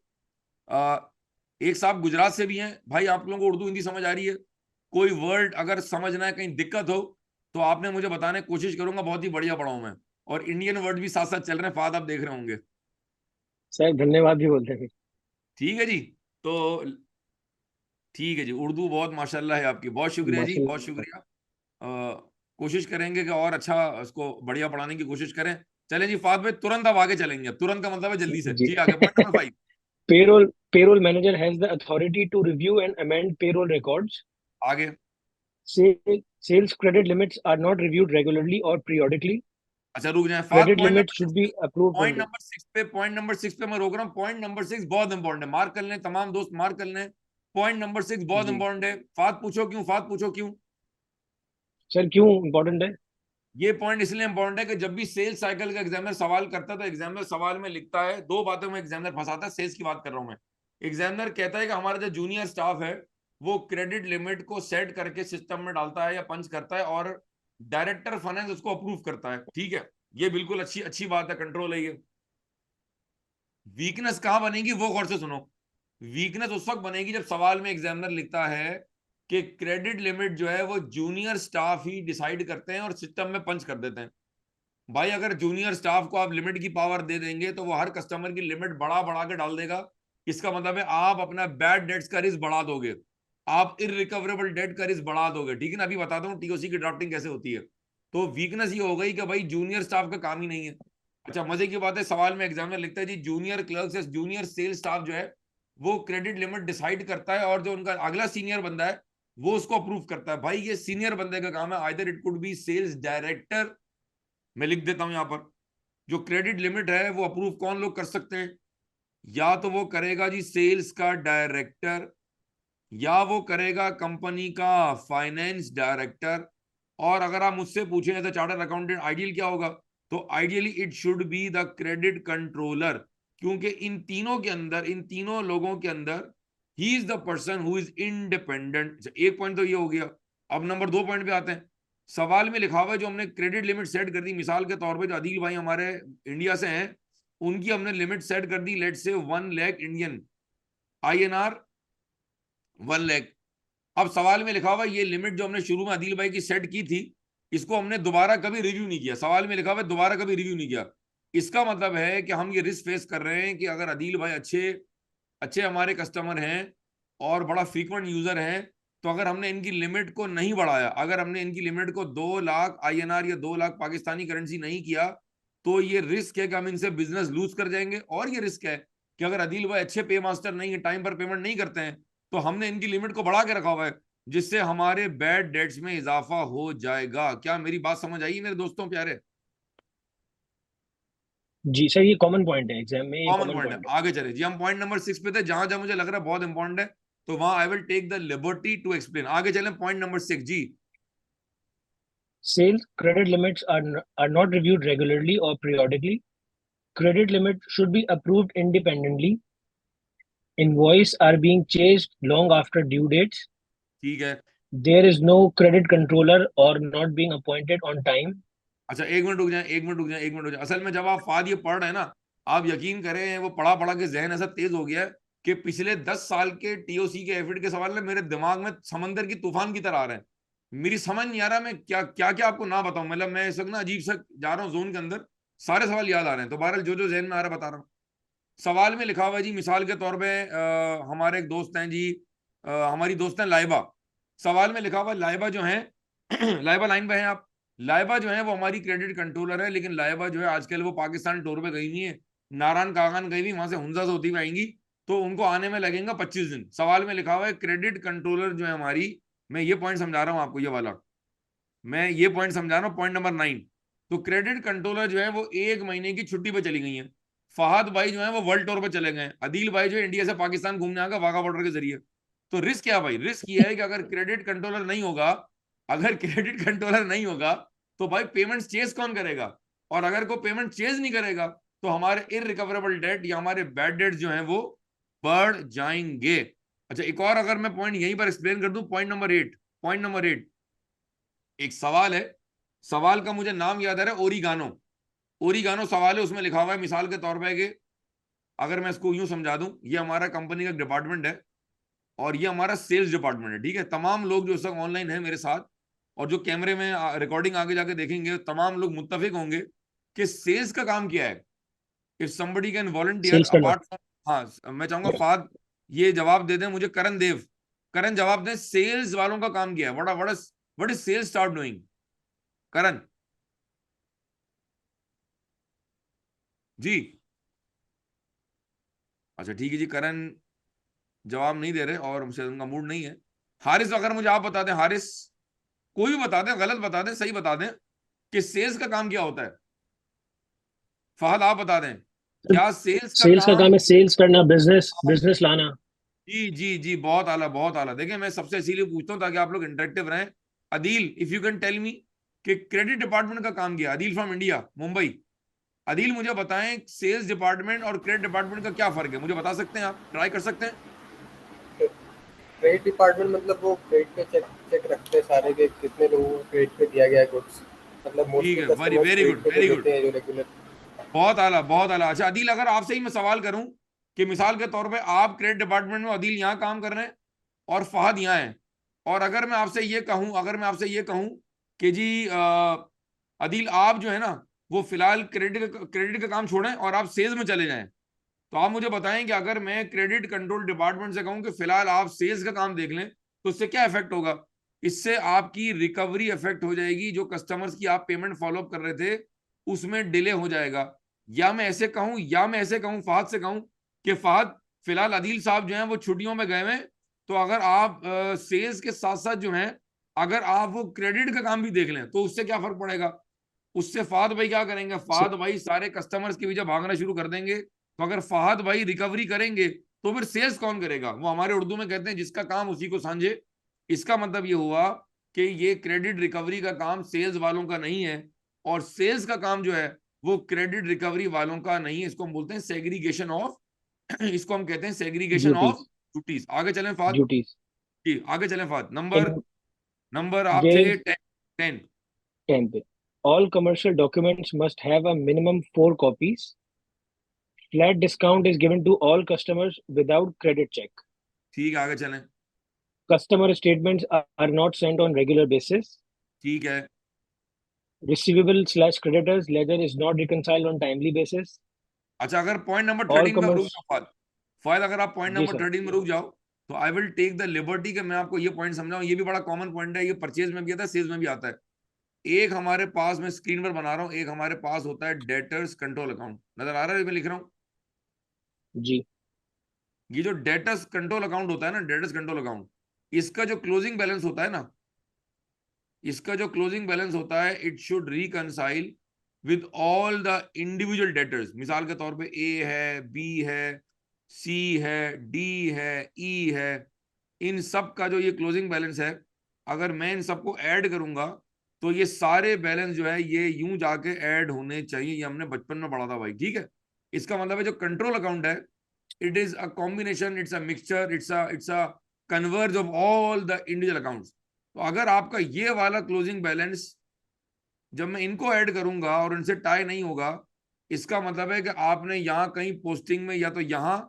एक साहब गुजरात से भी हैं। भाई आप लोगों को उर्दू हिंदी समझ आ रही है? कोई वर्ड अगर समझना है, कहीं दिक्कत हो तो आपने मुझे बताने की कोशिश करूंगा, बहुत ही बढ़िया पढ़ाऊं मैं। और इंडियन वर्ड भी साथ साथ चल रहे हैं, फाद आप देख रहे होंगे। सर धन्यवाद भी बोलते हैं। ठीक है जी। तो ठीक है जी, उर्दू बहुत माशाल्लाह है आपकी, बहुत शुक्रिया जी, बहुत माशाल्लाह। शुक्रिया। कोशिश करेंगे कि और अच्छा इसको बढ़िया पढ़ाने की कोशिश करें। चलें जी फाद भाई, तुरंत अब आगे चलेंगे, तुरंत का मतलब है जल्दी से जी। जी, आगे point number 5। Payroll payroll manager has the authority to review and amend payroll records. आगे। Sales credit limits are not reviewed regularly or periodically. अच्छा रुक जाए, Fahd Credit point limits number should 6 पे, be approved in the point number 6 पे मैं रोक रहा हूँ। पॉइंट नंबर 6 बहुत इंपॉर्टेंट है, मार्क कर लें तमाम दोस्त, मार्क कर लें। पॉइंट नंबर 6 बहुत जी इंपॉर्टेंट है। फाद पूछो क्यों, फाद पूछो क्यों। सर क्यों इम्पोर्टेंट है? ये पॉइंट इसलिए इंपॉर्टेंट है कि जब भी सेल्स साइकिल का एग्जामिनर सवाल करता है तो एग्जामिनर सवाल में लिखता है, दो बातों में एग्जामिनर फंसाता है, सेल्स की बात कर रहा हूं मैं। एग्जामिनर कहता है कि हमारा जो जूनियर स्टाफ है वो क्रेडिट लिमिट को सेट करके सिस्टम में डालता है या पंच करता है और डायरेक्टर फाइनेंस उसको अप्रूव करता है। ठीक है, ये बिल्कुल अच्छी अच्छी बात है, कंट्रोल है ये। वीकनेस कहां बनेगी वो गौर से सुनो। वीकनेस उस वक्त बनेगी जब सवाल में एग्जामिनर लिखता है कि क्रेडिट लिमिट जो है वो जूनियर स्टाफ ही डिसाइड करते हैं और सिस्टम में पंच कर देते हैं। भाई अगर जूनियर स्टाफ को आप लिमिट की पावर दे देंगे तो वो हर कस्टमर की लिमिट बढ़ा बढ़ा के डाल देगा। इसका मतलब है आप अपना बैड डेट्स का रिस्क बढ़ा दोगे, आप इरिकवरेबल डेट का रिस्क बढ़ा दोगे। ठीक है ना, अभी बताता हूँ टीओसी की ड्राफ्टिंग कैसे होती है। तो वीकनेस ये हो गई कि भाई जूनियर स्टाफ का काम ही नहीं है। अच्छा मजे की बात है, सवाल में एग्जामिनर लिखता है जी जूनियर क्लर्क या जूनियर सेल स्टाफ जो है वो क्रेडिट लिमिट डिसाइड करता है और जो उनका अगला सीनियर बंदा है वो उसको अप्रूव करता है। भाई ये सीनियर बंदे का काम है, either it could be sales director, मैं लिख देता हूं यहां पर। जो क्रेडिट लिमिट है वो अप्रूव कौन लोग कर सकते हैं, या तो वो करेगा जी सेल्स का डायरेक्टर, या वो करेगा कंपनी का फाइनेंस डायरेक्टर। और अगर आप मुझसे पूछें as a chartered accountant ideal क्या होगा, तो ideally it should be the credit controller, क्योंकि इन तीनों के अंदर, इन तीनों लोगों के अंदर he is the person who is independent. एक पॉइंट तो ये हो गया। अब नंबर 2 पॉइंट पे आते हैं। सवाल में लिखा हुआ है जो हमने क्रेडिट लिमिट सेट कर दी, मिसाल के तौर पे जो अदील भाई हमारे इंडिया से हैं उनकी हमने लिमिट सेट कर दी लेट से 1 लाख इंडियन INR, 1 लाख। अब सवाल में लिखा हुआ ये लिमिट जो हमने शुरू में अदील भाई की सेट की थी इसको हमने दोबारा कभी रिव्यू नहीं किया। सवाल में लिखा हुआ दोबारा कभी रिव्यू नहीं किया। इसका मतलब है कि हम ये रिस्क फेस कर रहे हैं कि अगर अदील भाई अच्छे अच्छे हमारे कस्टमर हैं और बड़ा फ्रीक्वेंट यूजर हैं, तो अगर हमने इनकी लिमिट को नहीं बढ़ाया, अगर हमने इनकी लिमिट को 2 लाख INR या 2 लाख पाकिस्तानी करेंसी नहीं किया, तो ये रिस्क है कि हम इनसे बिजनेस लूज कर जाएंगे। और ये रिस्क है कि अगर अदील भाई अच्छे पे मास्टर नहीं है, टाइम पर पेमेंट नहीं करते हैं, तो हमने इनकी लिमिट को बढ़ा के रखा हुआ है जिससे हमारे बैड डेट्स में इजाफा हो जाएगा। क्या मेरी बात समझ आई मेरे दोस्तों प्यारे? जी सर, ये कॉमन पॉइंट है एग्जाम में, ये कॉमन कॉमन पॉइंट है। पॉइंट आगे चले जी, हम पॉइंट नंबर 6 पे थे, जहां जहां मुझे लग रहा है बहुत इंपॉर्टेंट है तो वहां I will take the liberty to explain. आगे चलें, पॉइंट नंबर 6 जी। है। Sales credit limits are not reviewed regularly or periodically. Credit limit should be approved independently. Invoice are being chased long after due dates. ठीक है। There is no credit controller or not being appointed on time. अच्छा एक minute रुक जाए, एक minute रुक जाए, एक मिनट रुक जाए। असल में जब आप फाद ये पढ़ रहे हैं ना, आप यकीन करें वो पढ़ा पढ़ा के जहन ऐसा तेज हो गया है कि पिछले 10 साल के टीओसी के एफिड के सवाल में मेरे दिमाग में समंदर की तूफान की तरह आ रहे हैं। मेरी समझ नहीं आ रहा मैं क्या क्या क्या आपको ना बताऊं। मतलब मैं इस वक्त ना अजीब सा जा रहा हूँ जोन के अंदर, सारे सवाल याद आ रहे हैं। तो बहरहाल जो जो जहन में आ रहा है बता रहा हूँ। सवाल में लिखा हुआ है जी, मिसाल के तौर पे हमारे एक दोस्त हैं जी, हमारी दोस्त हैं लाइबा। सवाल में लिखा हुआ है लाइबा जो है लाइबा लाइन पे हैं आप। लाइबा जो है वो हमारी क्रेडिट कंट्रोलर है, लेकिन लाइबा जो है आजकल वो पाकिस्तान टूर पे गई हुई है, नारायण कागान गई हुई, वहां से हुंजा से होती हुई आएंगी, तो उनको आने में लगेगा 25 दिन। सवाल में लिखा हुआ है क्रेडिट कंट्रोलर जो है हमारी, मैं ये पॉइंट समझा रहा हूँ आपको, ये वाला मैं ये पॉइंट समझा रहा हूँ, पॉइंट नंबर 9। तो क्रेडिट कंट्रोलर जो है वो 1 महीने की छुट्टी पे चली गई है। फहद भाई जो है वो वर्ल्ड टूर पे चले गए। अदील भाई जो है इंडिया से पाकिस्तान घूमने आएगा वाघा बॉर्डर के जरिए। तो रिस्क क्या भाई, रिस्क ये है कि अगर क्रेडिट कंट्रोलर नहीं होगा, अगर क्रेडिट कंट्रोलर नहीं होगा तो भाई पेमेंट चेज कौन करेगा? और अगर कोई पेमेंट चेज नहीं करेगा तो हमारे इरिकवरेबल डेट या हमारे बैड डेट जो है वो बढ़ जाएंगे। अच्छा एक और अगर मैं पॉइंट यहीं पर एक्सप्लेन कर दूं, पॉइंट नंबर 8। पॉइंट नंबर 8, एक सवाल है, सवाल का मुझे नाम याद आ रहा है, ओरिगानो। ओरिगानो सवाल है, उसमें लिखा हुआ है मिसाल के तौर पे कि अगर मैं इसको यूं समझा दूं, ये हमारा कंपनी का डिपार्टमेंट है और ये हमारा सेल्स डिपार्टमेंट है। ठीक है, तमाम लोग जो इस वक्त ऑनलाइन है मेरे साथ और जो कैमरे में रिकॉर्डिंग आगे जाके देखेंगे, तमाम लोग मुत्तफिक होंगे कि सेल्स का काम क्या है। If somebody can volunteer sales करना। अपार्ट फ्रॉम, हाँ मैं चाहूंगा फाद ये जवाब दे दें मुझे, करण देव, करण जवाब दें, सेल्स वालों का काम क्या है? What is sales staff doing? Karan ji. अच्छा ठीक है जी करण, जवाब नहीं दे रहे और शायद उनका मूड नहीं है। हारिस, अगर मुझे आप बता दें, हारिस कोई भी बता दें, गलत बता दें, सही बता दें, कि सेल्स का काम क्या होता है। फहद आप बता दें, क्या सेल्स का सेल्स का काम। काम है सेल्स करना, बिजनेस बिजनेस लाना। जी जी जी, बहुत आला बहुत आला। देखिए मैं सबसे इसीलिए पूछता हूँ ताकि आप लोग इंटरेक्टिव रहें। Adeel, if you can tell me कि क्रेडिट डिपार्टमेंट का काम क्या है। Adeel from India, Mumbai. अदील मुझे बताएं, सेल्स डिपार्टमेंट और क्रेडिट डिपार्टमेंट का क्या फर्क है, मुझे बता सकते हैं आप, ट्राई कर सकते हैं। क्रेडिट डिपार्टमेंट मतलब वो क्रेडिट पे चेक चेक रखते हैं सारे के कितने लोगों को क्रेडिट पे दिया गया है गुड्स। मतलब ठीक मोस्टली है, very customers very credit good, पे जो वेरी गुड। लेते हैं जो रेगुलर। बहुत आला बहुत आला। अच्छा अदील, अगर आपसे ही मैं सवाल करूं कि मिसाल के तौर पे आप क्रेडिट डिपार्टमेंट में, अदील यहाँ काम कर रहे हैं और फहद यहाँ है, और अगर मैं आपसे ये कहूं, कि जी अदील आप जो है ना वो फिलहाल क्रेडिट का काम छोड़ें और आप सेल्स में चले जाएं, तो आप मुझे बताएं कि अगर मैं क्रेडिट कंट्रोल डिपार्टमेंट से कहूं कि फिलहाल आप सेल्स का काम देख लें, तो इससे क्या इफेक्ट होगा। इससे आपकी रिकवरी इफेक्ट हो जाएगी, जो कस्टमर्स की आप पेमेंट फॉलोअप कर रहे थे उसमें डिले हो जाएगा। या मैं ऐसे कहूं फहद से कहूं कि फहद फिलहाल अदील साहब जो हैं वो छुट्टियों में गए हुए, तो अगर आप सेल्स के साथ साथ जो हैं अगर आप वो क्रेडिट का काम भी देख लें तो उससे क्या फर्क पड़ेगा। उससे फहद भाई क्या करेंगे, फहद भाई सारे कस्टमर्स के पीछे भागना शुरू कर देंगे। तो अगर फहद भाई रिकवरी करेंगे तो फिर सेल्स कौन करेगा, वो हमारे उर्दू में कहते हैं जिसका काम उसी को सांझे। इसका मतलब ये हुआ कि ये क्रेडिट रिकवरी का काम सेल्स वालों का नहीं है, और सेल्स का काम जो है वो क्रेडिट रिकवरी वालों का नहीं है। इसको हम बोलते हैं सेग्रीगेशन ऑफ इसको हम कहते हैं सेग्रीगेशन ऑफ ड्यूटीज। ड्यूटीज। आगे चलें फहद ड्यूटीज जी, आगे चलें फहद। इन नंबर नंबर आप देयर थे इज 10। 10 पे, all commercial documents must have a minimum 4 copies. Flat discount is given to all customers without credit check. ठीक है, आगे चलें। Customer statements are not sent on regular basis. ठीक है। Receivable/creditors ledger is not reconciled on timely basis. अच्छा, अगर point number All 13 में रुक commerce जाओ फाद, फायद अगर आप पॉइंट जी नंबर सर। 13 में रुक जाओ, तो I will take the liberty के मैं आपको ये पॉइंट समझाऊं। ये भी बड़ा कॉमन पॉइंट है, ये परचेज में भी आता है, सेल्स में भी आता है। एक हमारे पास, मैं स्क्रीन पर बना रहा हूं, एक हमारे पास होता है डेटर्स कंट्रोल अकाउंट, नजर आ रहा है मैं लिख रहा हूं। जी ये जो डेटर्स कंट्रोल अकाउंट होता है ना, डेटर्स कंट्रोल अकाउंट, इसका जो क्लोजिंग बैलेंस होता है ना, इसका जो क्लोजिंग बैलेंस होता है, it should reconcile with all the individual debtors. मिसाल के तौर पे ए है, बी है, सी है, डी है, ई है, इन सब का जो ये क्लोजिंग बैलेंस है, अगर मैं इन सबको ऐड करूंगा तो ये सारे बैलेंस जो है ये यूं जाके ऐड होने चाहिए। ये हमने बचपन में पढ़ा था भाई, ठीक है। इसका मतलब है जो कंट्रोल अकाउंट है, it is a combination, it's a mixture, it's a converse of all the individual accounts. तो अगर आपका ये वाला क्लोजिंग बैलेंस जब मैं इनको ऐड करूंगा और इनसे टाई नहीं होगा, इसका मतलब है कि आपने यहां कहीं पोस्टिंग में या तो यहां,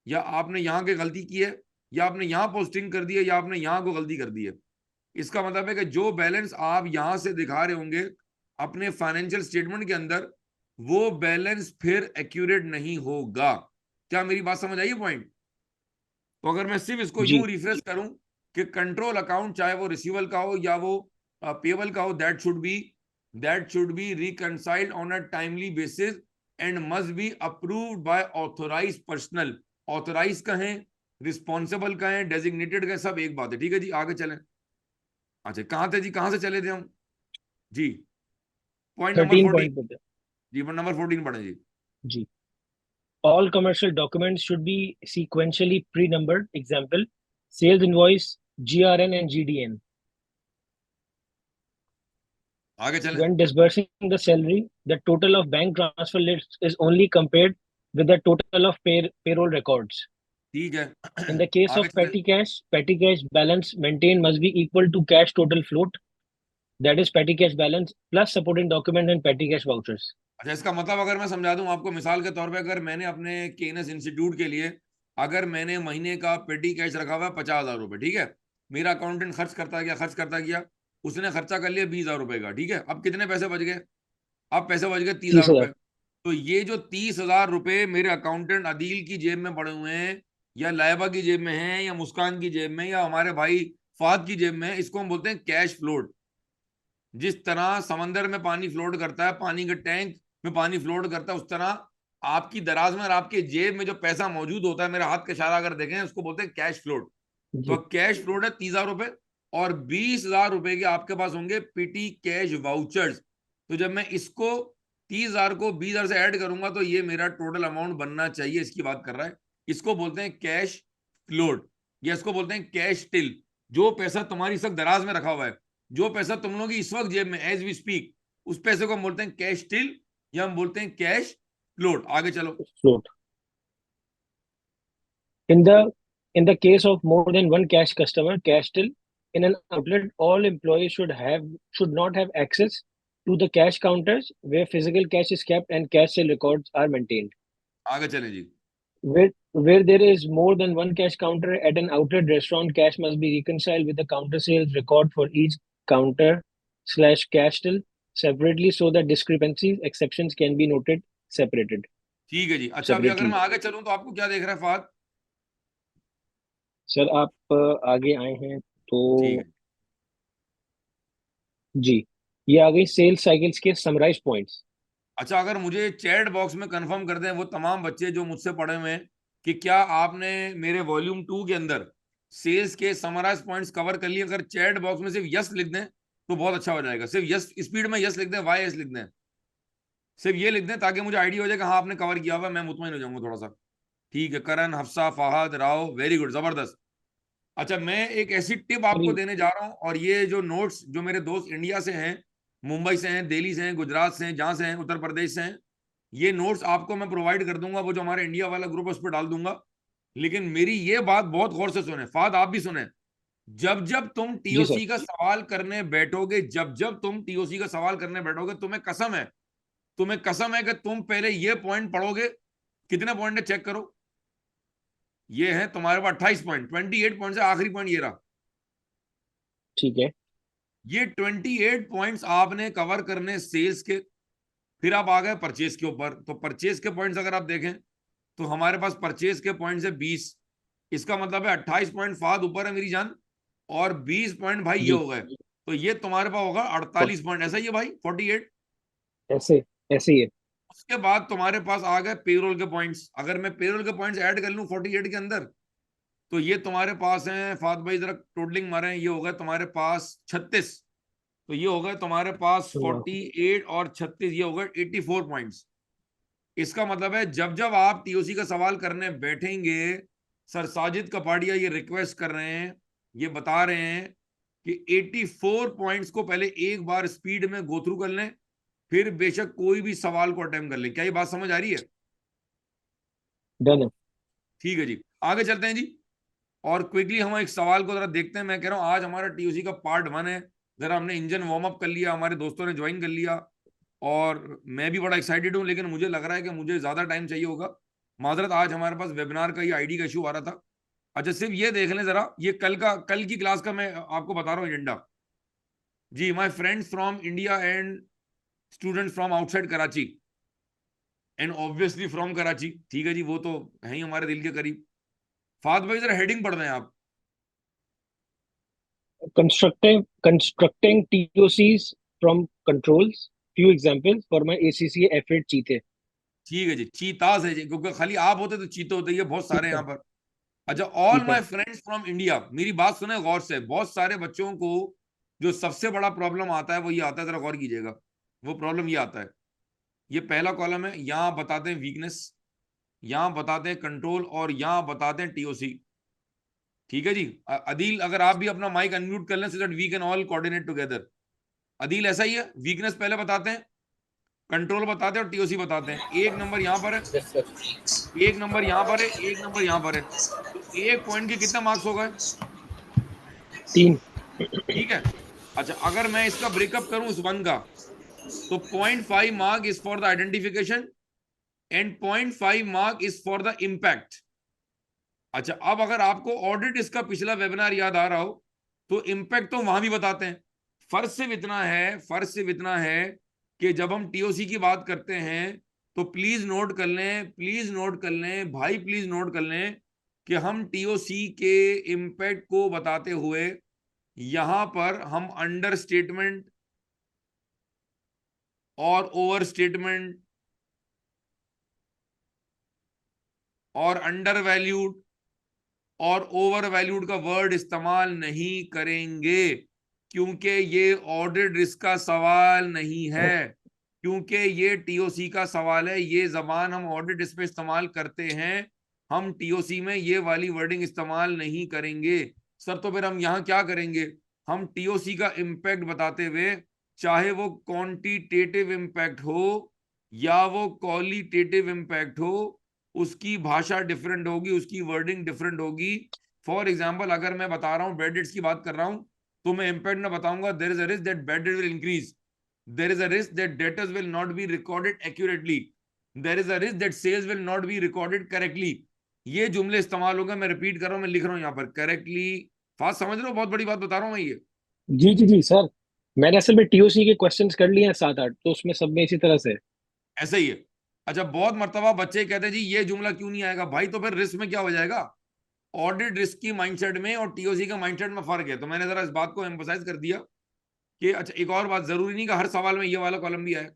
या आपने यहां की गलती की है, या आपने यहां पोस्टिंग कर दी है, या आपने यहां को गलती कर दी है। इसका मतलब है कि जो बैलेंस आप यहां से दिखा रहे होंगे अपने फाइनेंशियल स्टेटमेंट के अंदर, वो बैलेंस फिर एक्यूरेट नहीं होगा। क्या मेरी बात समझ आई पॉइंट। तो अगर मैं सिर्फ इसको यूं जी रिफ्रेश करूं कि कंट्रोल अकाउंट चाहे वो रिसीवल का हो या वो पेबल का हो, that should be reconciled on a timely basis and must be approved by authorize personnel. Authorize का है, रिस्पॉन्सिबल का है, डेजिग्नेटेड का है, सब एक बात है, ठीक है जी। आगे चलें। अच्छा कहाँ थे जी, कहाँ से चले थे हम जी। Point number 13 14। पॉइंट पे थे। जी पॉइंट नंबर 14 पढ़े जी। जी, all commercial documents should be sequentially pre-numbered. Example, sales invoice, GRN and GDN. आगे चलें। When disbursing the salary, the total of bank transfer list is only compared with the total of payroll records. ठीक है। In the case आगे of चलें। petty cash balance maintained must be equal to cash total float. That is petty cash balance plus supporting documents and petty cash vouchers. अच्छा, इसका मतलब अगर मैं समझा दूं आपको, मिसाल के तौर पे अगर मैंने अपने केएनएस इंस्टीट्यूट के लिए, अगर मैंने महीने का पेटी कैश रखा हुआ है 50,000 रुपए, ठीक है, मेरा अकाउंटेंट खर्च करता गया, उसने खर्चा कर लिया 20,000 रुपए का, ठीक है, अब कितने पैसे बच गए, अब पैसे बच गए 30,000 रुपए। 30,000। तो ये जो 30,000 रुपए मेरे अकाउंटेंट अदील की जेब में पड़े हुए हैं, या लाइबा की जेब में है, या मुस्कान की जेब में, या हमारे भाई फाद की जेब में है, इसको हम बोलते हैं कैश फ्लोट। जिस तरह समंदर में पानी फ्लोट करता है, पानी के टैंक में पानी फ्लोट करता है, उस तरह आपकी दराज में और आपके जेब में जो पैसा मौजूद होता है, मेरे हाथ का इशारा अगर देखें, उसको बोलते हैं कैश फ्लोट। तो जी कैश फ्लोट है 30,000 रुपए, और 20,000 रुपए के आपके पास होंगे पीटी कैश वाउचर्स। तो जब मैं इसको 30,000 को 20,000 से ऐड करूंगा तो ये मेरा टोटल अमाउंट बनना चाहिए, इसकी बात कर रहा है। इसको बोलते हैं कैश फ्लोट, या इसको बोलते हैं कैश टिल। जो पैसा तुम्हारी इस वक्त दराज में रखा हुआ है, जो पैसा तुम लोगों की इस वक्त जेब में एज वी स्पीक, उस पैसे को हम बोलते हैं कैश टिल, या हम बोलते हैं कैश फ्लोट। आगे चलो। float. In the case of more than one cash customer, cash till in an outlet, all employees should not have access to the cash counters where physical cash is kept and cash sale records are maintained. आगे चलें जी। Where there is more than one cash counter at an outlet restaurant, cash must be reconciled with the counter sales record for each counter slash cash till separately so that discrepancies exceptions can be noted separated ठीक है जी। अच्छा, अभी अगर separately. मैं आगे चलूं तो आपको क्या देख रहा है फाद? सर आप आगे आए हैं तो ठीक है। जी ये आ गई सेल्स साइकिल्स के समराइज पॉइंट्स. अच्छा, अगर मुझे चैट बॉक्स में कंफर्म कर दें वो तमाम बच्चे जो मुझसे पढ़े हुए हैं कि क्या आपने मेरे वॉल्यूम 2 के अंदर सेल्स के समराइज पॉइंट्स कवर कर लिए। अगर चैट बॉक्स में सिर्फ यस लिख दें तो बहुत अच्छा हो जाएगा। सिर्फ यस, स्पीड में यस लिख दें, वाई एस लिख दें, सिर्फ ये लिख दें ताकि मुझे आइडिया हो जाए कि हाँ आपने कवर किया हुआ, मैं मुतमईन हो जाऊंगा थोड़ा सा। ठीक है, करण, हफ्सा, फाहद, राव, वेरी गुड, जबरदस्त। अच्छा, मैं एक ऐसी टिप आपको देने जा रहा हूं, और ये जो नोट्स जो मेरे दोस्त इंडिया से हैं, मुंबई से हैं, दिल्ली से हैं, गुजरात से हैं, जहां से हैं, उत्तर प्रदेश से हैं, ये नोट्स आपको मैं प्रोवाइड कर दूंगा। वो जो हमारा इंडिया वाला ग्रुप है उस पर डाल दूंगा। लेकिन मेरी ये बात बहुत गौर से सुने, फाद आप भी सुने। जब जब तुम जी सर. टीओसी का सवाल करने बैठोगे, जब जब तुम टीओसी का सवाल करने बैठोगे, तुम्हें कसम है कि तुम पहले ये पॉइंट पढ़ोगे। कितने पॉइंट है चेक करो। ये है तुम्हारे पास 28 पॉइंट, 28 पॉइंट से आखिरी पॉइंट ये रहा। ठीक है. ये 28 पॉइंट्स आपने कवर करने सेल्स के। फिर आप आ गए परचेज के ऊपर। तो परचेज के पॉइंट्स अगर आप देखें तो हमारे पास परचेज के पॉइंट्स है 20। इसका मतलब है 28 पॉइंट फाद ऊपर है मेरी जान, और 20 पॉइंट भाई ये जी हो गए। तो ये तुम्हारे पास होगा 48 पॉइंट, ऐसा ही है भाई, 48। ऐसे ऐसे ही है. उसके बाद तुम्हारे पास आ गए पेरोल के पॉइंट्स। अगर मैं पेरोल के पॉइंट्स ऐड कर लूं 48 के अंदर, तो ये तुम्हारे पास है फाद भाई, जरा टोटलिंग मारे, ये होगा तुम्हारे पास 36। तो ये होगा तुम्हारे पास वाह. 48 और 36, ये होगा 84 पॉइंट्स। इसका मतलब है जब जब आप टीओसी का सवाल करने बैठेंगे, सर साजिद कपाड़िया ये रिक्वेस्ट कर रहे हैं, ये बता रहे हैं कि 84 पॉइंट्स को पहले एक बार स्पीड में गो थ्रू कर लें, फिर बेशक कोई भी सवाल को अटेम्प्ट कर लें। क्या ये बात समझ आ रही है? डन है. ठीक है जी, आगे चलते हैं जी। और क्विकली हम एक सवाल को जरा देखते हैं। मैं कह रहा हूं आज हमारा टीओसी का पार्ट 1 है। जरा हमने इंजन वार्म अप कर लिया, हमारे दोस्तों ने ज्वाइन कर लिया, और मैं भी बड़ा एक्साइटेड हूं, लेकिन मुझे लग रहा है कि मुझे ज्यादा टाइम चाहिए होगा। माजरत, आज हमारे पास वेबिनार का ये आईडी का इशू आ रहा था। अच्छा, सिर्फ ये देख लें जरा, ये कल की क्लास का मैं आपको बता रहा हूँ एजेंडा। जी, my friends from India and students from outside Karachi and obviously from Karachi. ठीक है जी, वो तो है ही हमारे दिल के करीब। फाद भाई जरा हेडिंग पढ़ रहे हैं आप। Constructing TOCs from controls. Few examples for my ACCA F8 चीते. ठीक है जी, चीताज है जी, क्योंकि खाली आप होते तो चीते होते, ये बहुत सारे यहाँ चीता. पर। अच्छा, ऑल चीता. माय फ्रेंड्स फ्रॉम इंडिया, मेरी बात सुने गौर से। बहुत सारे बच्चों को जो सबसे बड़ा प्रॉब्लम आता है वो ये आता है, जरा गौर कीजिएगा। वो प्रॉब्लम ये आता है, ये पहला कॉलम है, यहां बताते हैं वीकनेस, यहां बताते हैं कंट्रोल, और यहां बताते हैं टीओसी। ठीक है जी। अदील, अगर आप भी अपना माइक अनम्यूट कर लें so that we can all coordinate together. Adeel, ऐसा ही है, वीकनेस पहले बताते हैं, कंट्रोल बताते हैं, और टीओसी बताते हैं। एक नंबर यहां पर है, यस सर. एक नंबर यहां पर है, एक नंबर यहां पर है। तो एक पॉइंट के कितने मार्क्स हो गए? 3. ठीक है। अच्छा, अगर मैं इसका ब्रेकअप करूं इस वन का, तो 0.5 mark is for the identification and 0.5 mark is for the impact. अच्छा, अब अगर आपको ऑडिट इसका पिछला वेबिनार याद आ रहा हो, तो इम्पैक्ट तो वहां भी बताते हैं। फर्क सिर्फ इतना है कि जब हम टीओसी की बात करते हैं तो प्लीज नोट कर लें, प्लीज नोट कर लें भाई, प्लीज नोट कर लें कि हम टीओसी के इम्पैक्ट को बताते हुए यहां पर हम अंडर स्टेटमेंट और ओवर स्टेटमेंट और अंडर वैल्यूड और ओवर वैल्यूड का वर्ड इस्तेमाल नहीं करेंगे, क्योंकि ये ऑडिट रिस्क का सवाल नहीं है, क्योंकि ये टीओसी का सवाल है। ये जबान हम ऑडिट रिस्क पे इस्तेमाल करते हैं, हम टीओसी में ये वाली वर्डिंग इस्तेमाल नहीं करेंगे। सर तो फिर हम यहाँ क्या करेंगे? हम टीओसी का इम्पैक्ट बताते हुए, चाहे वो क्वांटिटेटिव इम्पैक्ट हो या वो क्वालिटेटिव इम्पैक्ट हो, उसकी भाषा डिफरेंट होगी, उसकी वर्डिंग डिफरेंट होगी। फॉर एग्जाम्पल, अगर मैं बता रहा हूँ बेड डेट्स की बात कर रहा हूँ, तो मैं इम्पैक्ट में बताऊंगा there is a risk that bad debt will increase, there is a risk that debtors will not be recorded accurately, there is a risk that sales will not be recorded correctly। ये जुमले इस्तेमाल होंगे। मैं repeat कर रहा हूं, मैं लिख रहा हूं यहाँ पर करेक्टली। फास्ट समझ रहे हो? बहुत बड़ी बात बता रहा हूं मैं ये। जी जी जी सर, मैंने असल में टीओसी के क्वेश्चंस कर लिए हैं 7-8, तो उसमें सब में इसी तरह से है। ऐसा ही है। अच्छा, बहुत मर्तबा बच्चे कहते हैं जी ये जुमला क्यों नहीं आएगा भाई, तो फिर रिस्क में क्या हो जाएगा? ऑडिट रिस्क की माइंडसेट में और टीओसी का माइंडसेट में फर्क है। तो मैंने जरा इस बात को एम्फोसाइज कर दिया कि अच्छा, एक और बात, जरूरी नहीं कि हर सवाल में ये वाला कॉलम भी आए।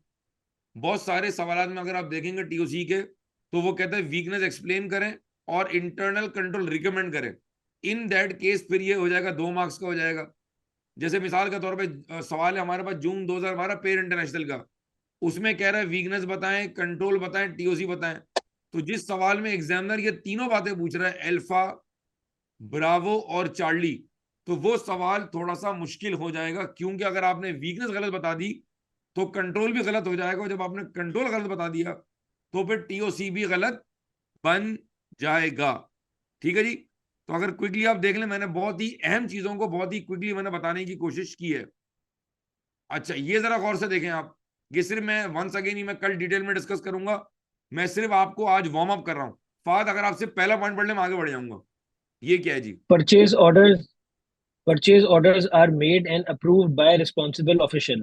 बहुत सारे सवाल में अगर आप देखेंगे टीओसी के, तो वो कहते हैं वीकनेस एक्सप्लेन करें और इंटरनल कंट्रोल रिकमेंड करें। इन दैट केस फिर ये हो जाएगा 2 मार्क्स का हो जाएगा। जैसे मिसाल के तौर पे सवाल है हमारे पास जून 2012 पेर इंटरनेशनल का, उसमें कह रहा है वीकनेस बताएं, कंट्रोल बताएं, टीओसी बताएं। तो जिस सवाल में एग्जामिनर ये तीनों बातें पूछ रहा है, अल्फा, ब्रावो और चार्ली, तो वो सवाल थोड़ा सा मुश्किल हो जाएगा, क्योंकि अगर आपने वीकनेस गलत बता दी तो कंट्रोल भी गलत हो जाएगा, और जब आपने कंट्रोल गलत बता दिया तो फिर टीओसी भी गलत बन जाएगा। ठीक है जी। तो अगर क्विकली आप देख लें, मैंने बहुत ही अहम चीजों को बहुत ही क्विकली मैंने बताने की कोशिश की है। अच्छा, ये जरा गौर से देखें आप, ये सिर्फ मैं वंस अगेन ही मैं कल डिटेल में डिस्कस करूंगा, मैं सिर्फ आपको आज वार्म अप कर रहा हूं। फाद, अगर आपसे पहला पॉइंट पढ़ ले मैं आगे बढ़ जाऊंगा। ये क्या है जी? Purchase orders are made and approved by a responsible official.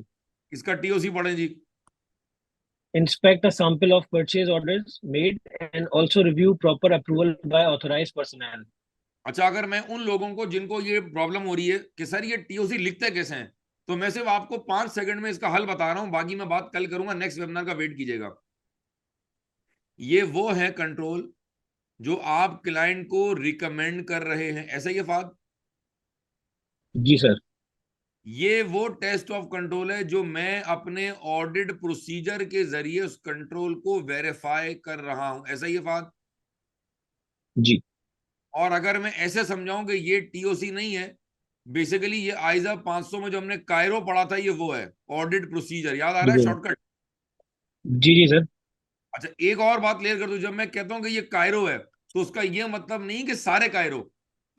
इसका टीओसी पढ़ें जी। Inspect a sample of purchase orders made and also review proper approval by authorized personnel. अच्छा, अगर मैं उन लोगों को जिनको ये प्रॉब्लम हो रही है कि सर ये टीओसी लिखते कैसे हैं, तो मैं सिर्फ आपको 5 सेकंड में इसका हल बता रहा हूं, बाकी मैं बात कल करूंगा, नेक्स्ट वेबिनार का वेट कीजिएगा। ये वो है कंट्रोल जो आप क्लाइंट को रिकमेंड कर रहे हैं, ऐसा ही है फाद? जी सर। ये वो टेस्ट ऑफ कंट्रोल है जो मैं अपने ऑडिट प्रोसीजर के जरिए उस कंट्रोल को वेरीफाई कर रहा हूं, ऐसा ही है फाद? जी और अगर मैं ऐसे समझाऊं कि ये टीओसी नहीं है, बेसिकली ये आइजा 500 में जो हमने कायरो पढ़ा था, ये वो है ऑडिट प्रोसीजर। याद आ रहा है जी शॉर्टकट? जी जी सर। अच्छा, एक और बात क्लियर कर दूं, जब मैं कहता हूं कि ये कायरो है, तो उसका ये मतलब नहीं कि सारे कायरो,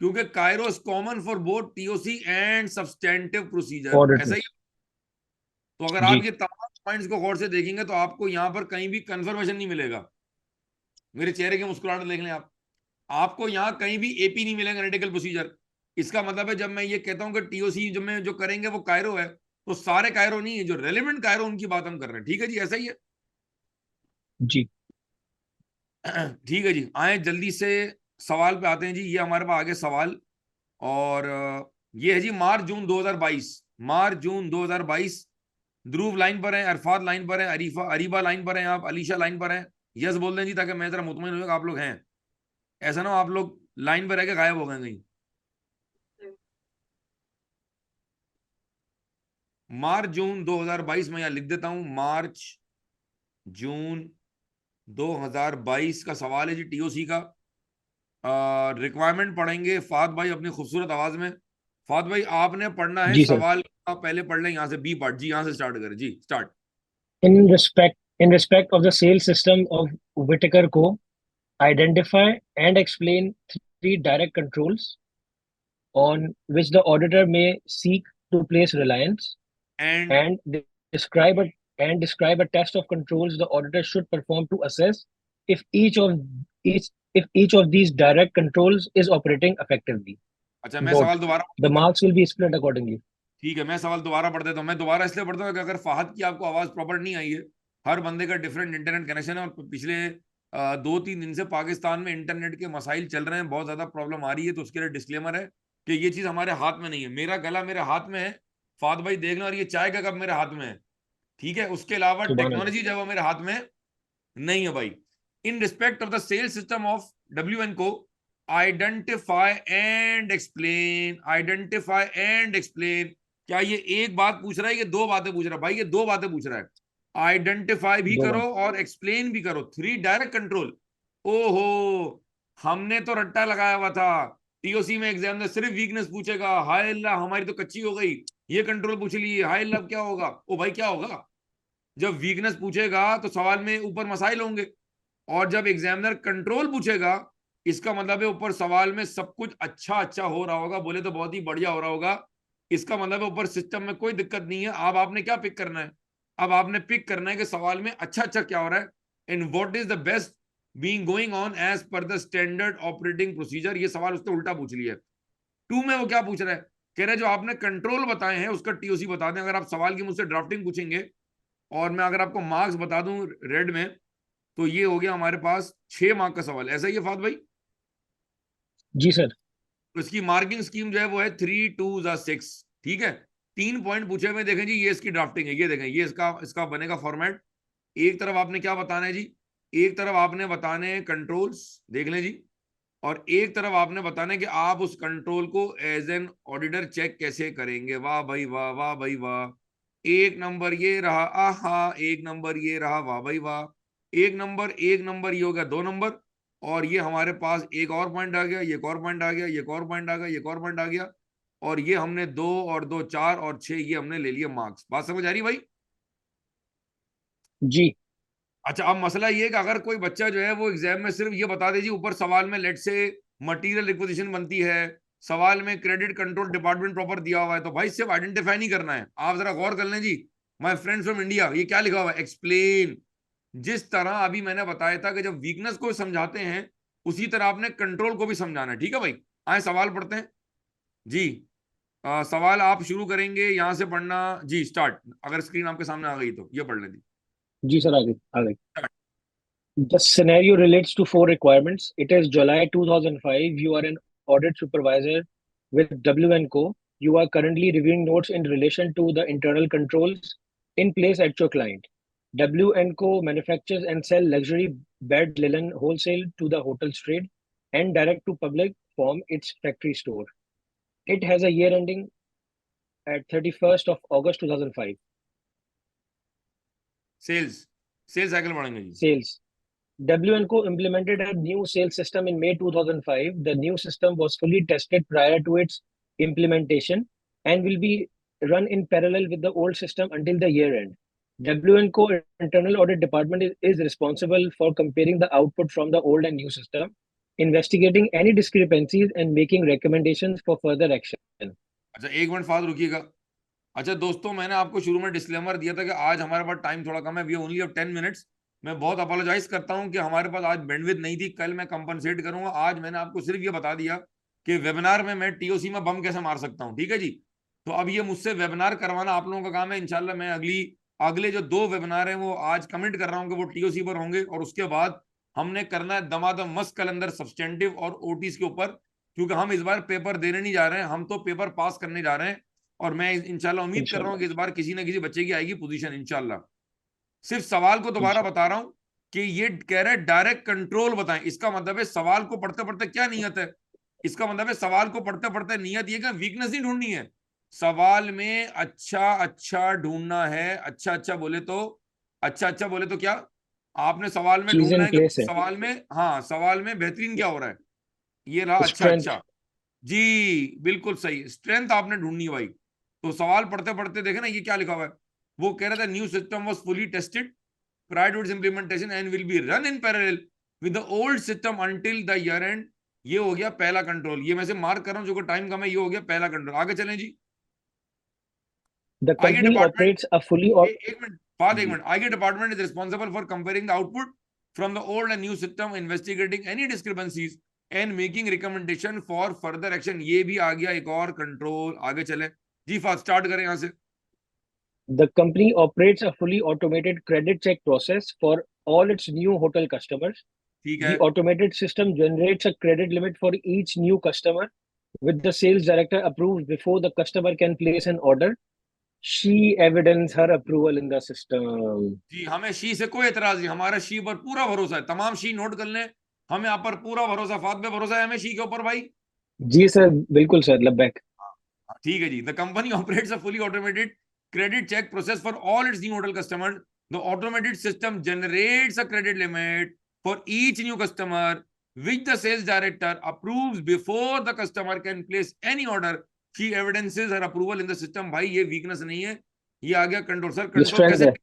क्योंकि Cairo is common for both TOC and substantive procedure, audit ऐसा ही। रिस्क। तो अगर आप जी ये तमाम पॉइंट्स को गौर से देखेंगे तो आपको यहां पर कहीं भी कंफर्मेशन नहीं मिलेगा। मेरे चेहरे की मुस्कुराहट देख लें आप, आपको यहां कहीं भी एपी नहीं मिलेगा, एनालिटिकल प्रोसीजर। इसका मतलब है जब मैं ये कहता हूं कि टीओसी जो में जो करेंगे वो कायरो है, तो सारे कायरो नहीं है, जो रेलिवेंट कायरो उनकी बात हम कर रहे हैं। ठीक है जी, ऐसा ही है। जी ठीक है जी, आए जल्दी से सवाल पे आते हैं जी। ये हमारे पास आगे सवाल, और ये है जी मार्च जून 2022। मार्च जून 2022। ध्रुव लाइन पर है, अरफात लाइन पर है, अरीबा लाइन पर है, आप अलीशा लाइन पर है। यस बोल दें जी, ताकि मैं जरा मुतमईन हो आप लोग हैं। ऐसा ना हो आप लोग लाइन पर रह के गायब हो गए कहीं। मार्च जून 2022 में यहां लिख देता हूं, मार्च जून 2022 का सवाल है जी टीओसी का। रिक्वायरमेंट पढ़ेंगे फात भाई अपनी खूबसूरत आवाज में। फात भाई आपने पढ़ना है जी सर। सवाल, आप पहले पढ़ लें यहाँ से बी पार्ट जी, यहाँ से स्टार्ट करें जी, start. In respect of the sales system of Whittaker Co., identify and explain 3 direct controls on which the auditor may seek to place reliance, and and describe a describe a test of controls the auditor should perform to assess if each of these direct controls is operating effectively. अच्छा, मैं Note: सवाल दोबारा पढ़ the देता हूँ। marks will be split accordingly. ठीक है, मैं सवाल दोबारा पढ़ देता हूँ। मैं दोबारा इसलिए पढ़ता हूँ कि अगर फाहद की आपको आवाज प्रॉपर नहीं आई है, हर बंदे का डिफरेंट इंटरनेट कनेक्शन है, और पिछले 2-3 दिन से पाकिस्तान में इंटरनेट के मसाइल चल रहे हैं, बहुत ज्यादा प्रॉब्लम आ रही है। तो उसके लिए डिस्क्लेमर है कि ये चीज हमारे हाथ में नहीं है। मेरा गला मेरे हाथ में है, फाद भाई देख लो, और ये चाय का कप मेरे हाथ में है। ठीक है, उसके अलावा Subhanallah. टेक्नोलॉजी जो है वो मेरे हाथ में नहीं है भाई। In respect of the sale system of WN को identify and explain, identify and explain. क्या ये एक बात पूछ रहा है, ये दो बातें पूछ रहा है? भाई ये दो बातें पूछ रहा है, आइडेंटिफाई भी दो करो बार। और एक्सप्लेन भी करो। 3 डायरेक्ट कंट्रोल। ओहो, हमने तो रट्टा लगाया हुआ था, टीओसी में एग्जाम में सिर्फ वीकनेस पूछेगा, हाय अल्लाह हमारी तो कच्ची हो गई, ये कंट्रोल पूछ लिए, हाय अल्लाह क्या होगा? ओ भाई क्या होगा, जब वीकनेस पूछेगा तो सवाल में ऊपर मसाइल होंगे, और जब एग्जामिनर कंट्रोल पूछेगा इसका मतलब है ऊपर सवाल में सब कुछ अच्छा अच्छा हो रहा होगा, बोले तो बहुत ही बढ़िया हो रहा होगा। इसका मतलब है ऊपर सिस्टम में कोई दिक्कत नहीं है। अब आपने क्या पिक करना है? अब आपने पिक करना है कि सवाल में अच्छा अच्छा क्या हो रहा है, and what is the best being going on as per the standard operating procedure. ये सवाल उसने उल्टा पूछ लिया है। 2 में वो क्या पूछ रहा है, कह रहा है जो आपने कंट्रोल बताए हैं उसका टीओसी बता दें। अगर आप सवाल की मुझसे ड्राफ्टिंग पूछेंगे और मैं अगर आपको मार्क्स बता दूं रेड में, तो ये हो गया हमारे पास 6 मार्क का सवाल। ऐसा ही है फाद भाई? जी सर। तो इसकी मार्किंग स्कीम जो है वो है 3 2 6। ठीक है, 3 पॉइंट पूछे हुए, देखें जी ये इसकी ड्राफ्टिंग है, ये देखें ये इसका इसका बनेगा फॉर्मेट। एक तरफ आपने क्या बताना है जी, एक तरफ आपने बताने हैं कंट्रोल्स, देख लें जी, और एक तरफ आपने बताना है कि आप उस कंट्रोल को एज एन ऑडिटर चेक कैसे करेंगे। वाह भाई वाह, वाह भाई वाह। एक नंबर ये रहा, आहा, एक नंबर ये रहा, वाह भाई वाह। एक नंबर ये हो गया 2 नंबर, और ये हमारे पास एक और पॉइंट आ गया, ये एक और पॉइंट आ गया, ये एक और पॉइंट आ गया, ये एक और पॉइंट आ गया, और ये हमने 2 और 2 4 और 6 ये हमने ले लिए मार्क्स। बात समझ आ रही भाई? जी। अच्छा, अब मसला ये है कि अगर कोई बच्चा जो है वो एग्जाम में सिर्फ ये बता दे जी ऊपर सवाल में लेट से मटेरियल रिक्विजिशन बनती है, सवाल में क्रेडिट कंट्रोल डिपार्टमेंट प्रॉपर दिया हुआ है, तो भाई सिर्फ आइडेंटिफाई नहीं करना है। आप जरा गौर कर लें जी, माय फ्रेंड्स फ्रॉम इंडिया, ये क्या लिखा हुआ है, एक्सप्लेन। जिस तरह अभी मैंने बताया था कि जब वीकनेस को समझाते हैं उसी तरह आपने कंट्रोल को भी समझाना है। ठीक है भाई, आए सवाल पढ़ते हैं जी। सवाल आप शुरू करेंगे यहां से पढ़ना जी, स्टार्ट। अगर स्क्रीन आपके सामने आ गई तो ये पढ़ लें जी। जी सर, आगे आगे। The scenario relates to four requirements. It is July 2005. You are an audit supervisor with W&Co. You are currently reviewing notes in relation to the internal controls in place at your client. W&Co manufactures and sell luxury bed linen wholesale to the hotels trade and direct to public from its factory store. It has a year ending at 31st of August 2005. Sales, sales cycle पढ़ेंगे जी। Sales. W&Co implemented a new sales system in May 2005. The new system was fully tested prior to its implementation and will be run in parallel with the old system until the year end. W&Co internal audit department is responsible for comparing the output from the old and new system, investigating any discrepancies and making recommendations for further action. अच्छा, 1 minute Fahd रुकिएगा। अच्छा दोस्तों, मैंने आपको शुरू में disclaimer दिया था कि आज हमारे पास टाइम थोड़ा कम है, वी ओनली हैव 10 मिनट्स। मैं बहुत अपोलोजाइज करता हूं कि हमारे पास आज बैंडविड्थ नहीं थी, कल मैं कंपनसेट करूंगा। आज मैंने आपको सिर्फ ये बता दिया कि वेबिनार में मैं टीओसी में बम कैसे मार सकता हूं। ठीक है जी, तो अब ये मुझसे वेबिनार करवाना आप लोगों का काम है। इंशाल्लाह मैं अगले जो 2 वेबिनार हैं वो आज कमिट कर रहा हूं कि वो टीओसी पर होंगे, और उसके बाद हमने करना है दमादम मस्त कलंदर सब्सटेंटिव और ओटीज के ऊपर, क्योंकि हम इस बार पेपर देने नहीं जा रहे हैं, हम तो पेपर पास करने जा रहे हैं। और मैं इंशाल्लाह उम्मीद कर रहा हूं Inshallah. कि इस बार किसी ना किसी बच्चे की आएगी पोजीशन इंशाल्लाह। सिर्फ सवाल को दोबारा Inshallah. बता रहा हूं कि ये कह रहे हैं डायरेक्ट कंट्रोल बताएं, इसका मतलब है सवाल को पढ़ते पढ़ते क्या नियत है, इसका मतलब है सवाल को पढ़ते पढ़ते नियत ये कि वीकनेस नहीं ढूंढनी है, सवाल में अच्छा अच्छा ढूंढना है। अच्छा अच्छा बोले तो, अच्छा अच्छा बोले तो क्या, आपने सवाल में चीज ढूंढना इन है कि प्लेस है. सवाल में, हाँ सवाल में बेहतरीन क्या हो रहा है, ये रहा अच्छा Strength. अच्छा। जी बिल्कुल सही, स्ट्रेंथ आपने ढूंढनी है भाई। तो सवाल पढ़ते पढ़ते देखे ना ये क्या लिखा हुआ है, वो कह रहा था new system was fully tested prior to its implementation and will be run in parallel with the old system until the year end। ये हो गया पहला कंट्रोल, ये मैं से मार्क कर रहा हूं जो टाइम कम है, ये हो गया पहला कंट्रोल। आगे चलें जी। The आगे company department, operates a fully. एक मिनट बाद, एक मिनट, आगे department is responsible for comparing the output from the old and new system, investigating any discrepancies and making recommendation for further action. ये भी आ गया एक और कंट्रोल। आगे चले जी, फास्ट स्टार्ट करें यहां से। The company operates a fully automated credit check process for all its new hotel customers. ठीक है, The automated system generates a credit limit for each new customer, with the sales director approved before the customer can place an order. She evidence her approval in the system. जी हमें she से कोई एतराज नहीं, हमारा she पर पूरा भरोसा है, तमाम शी नोट कर लें। हमें यहाँ पर पूरा भरोसा, फाद पे भरोसा है हमें शी के ऊपर भाई। जी सर, बिल्कुल सर, लबैक। ठीक है जी। The company operates a fully automated credit check process for all its new hotel customers. The automated system generates a credit limit for each new customer, which the sales director approves before the customer can place any order. She evidences her approval in the system. भाई ये weakness नहीं है, ये आ गया control. Sir ये control strength कैसे, है।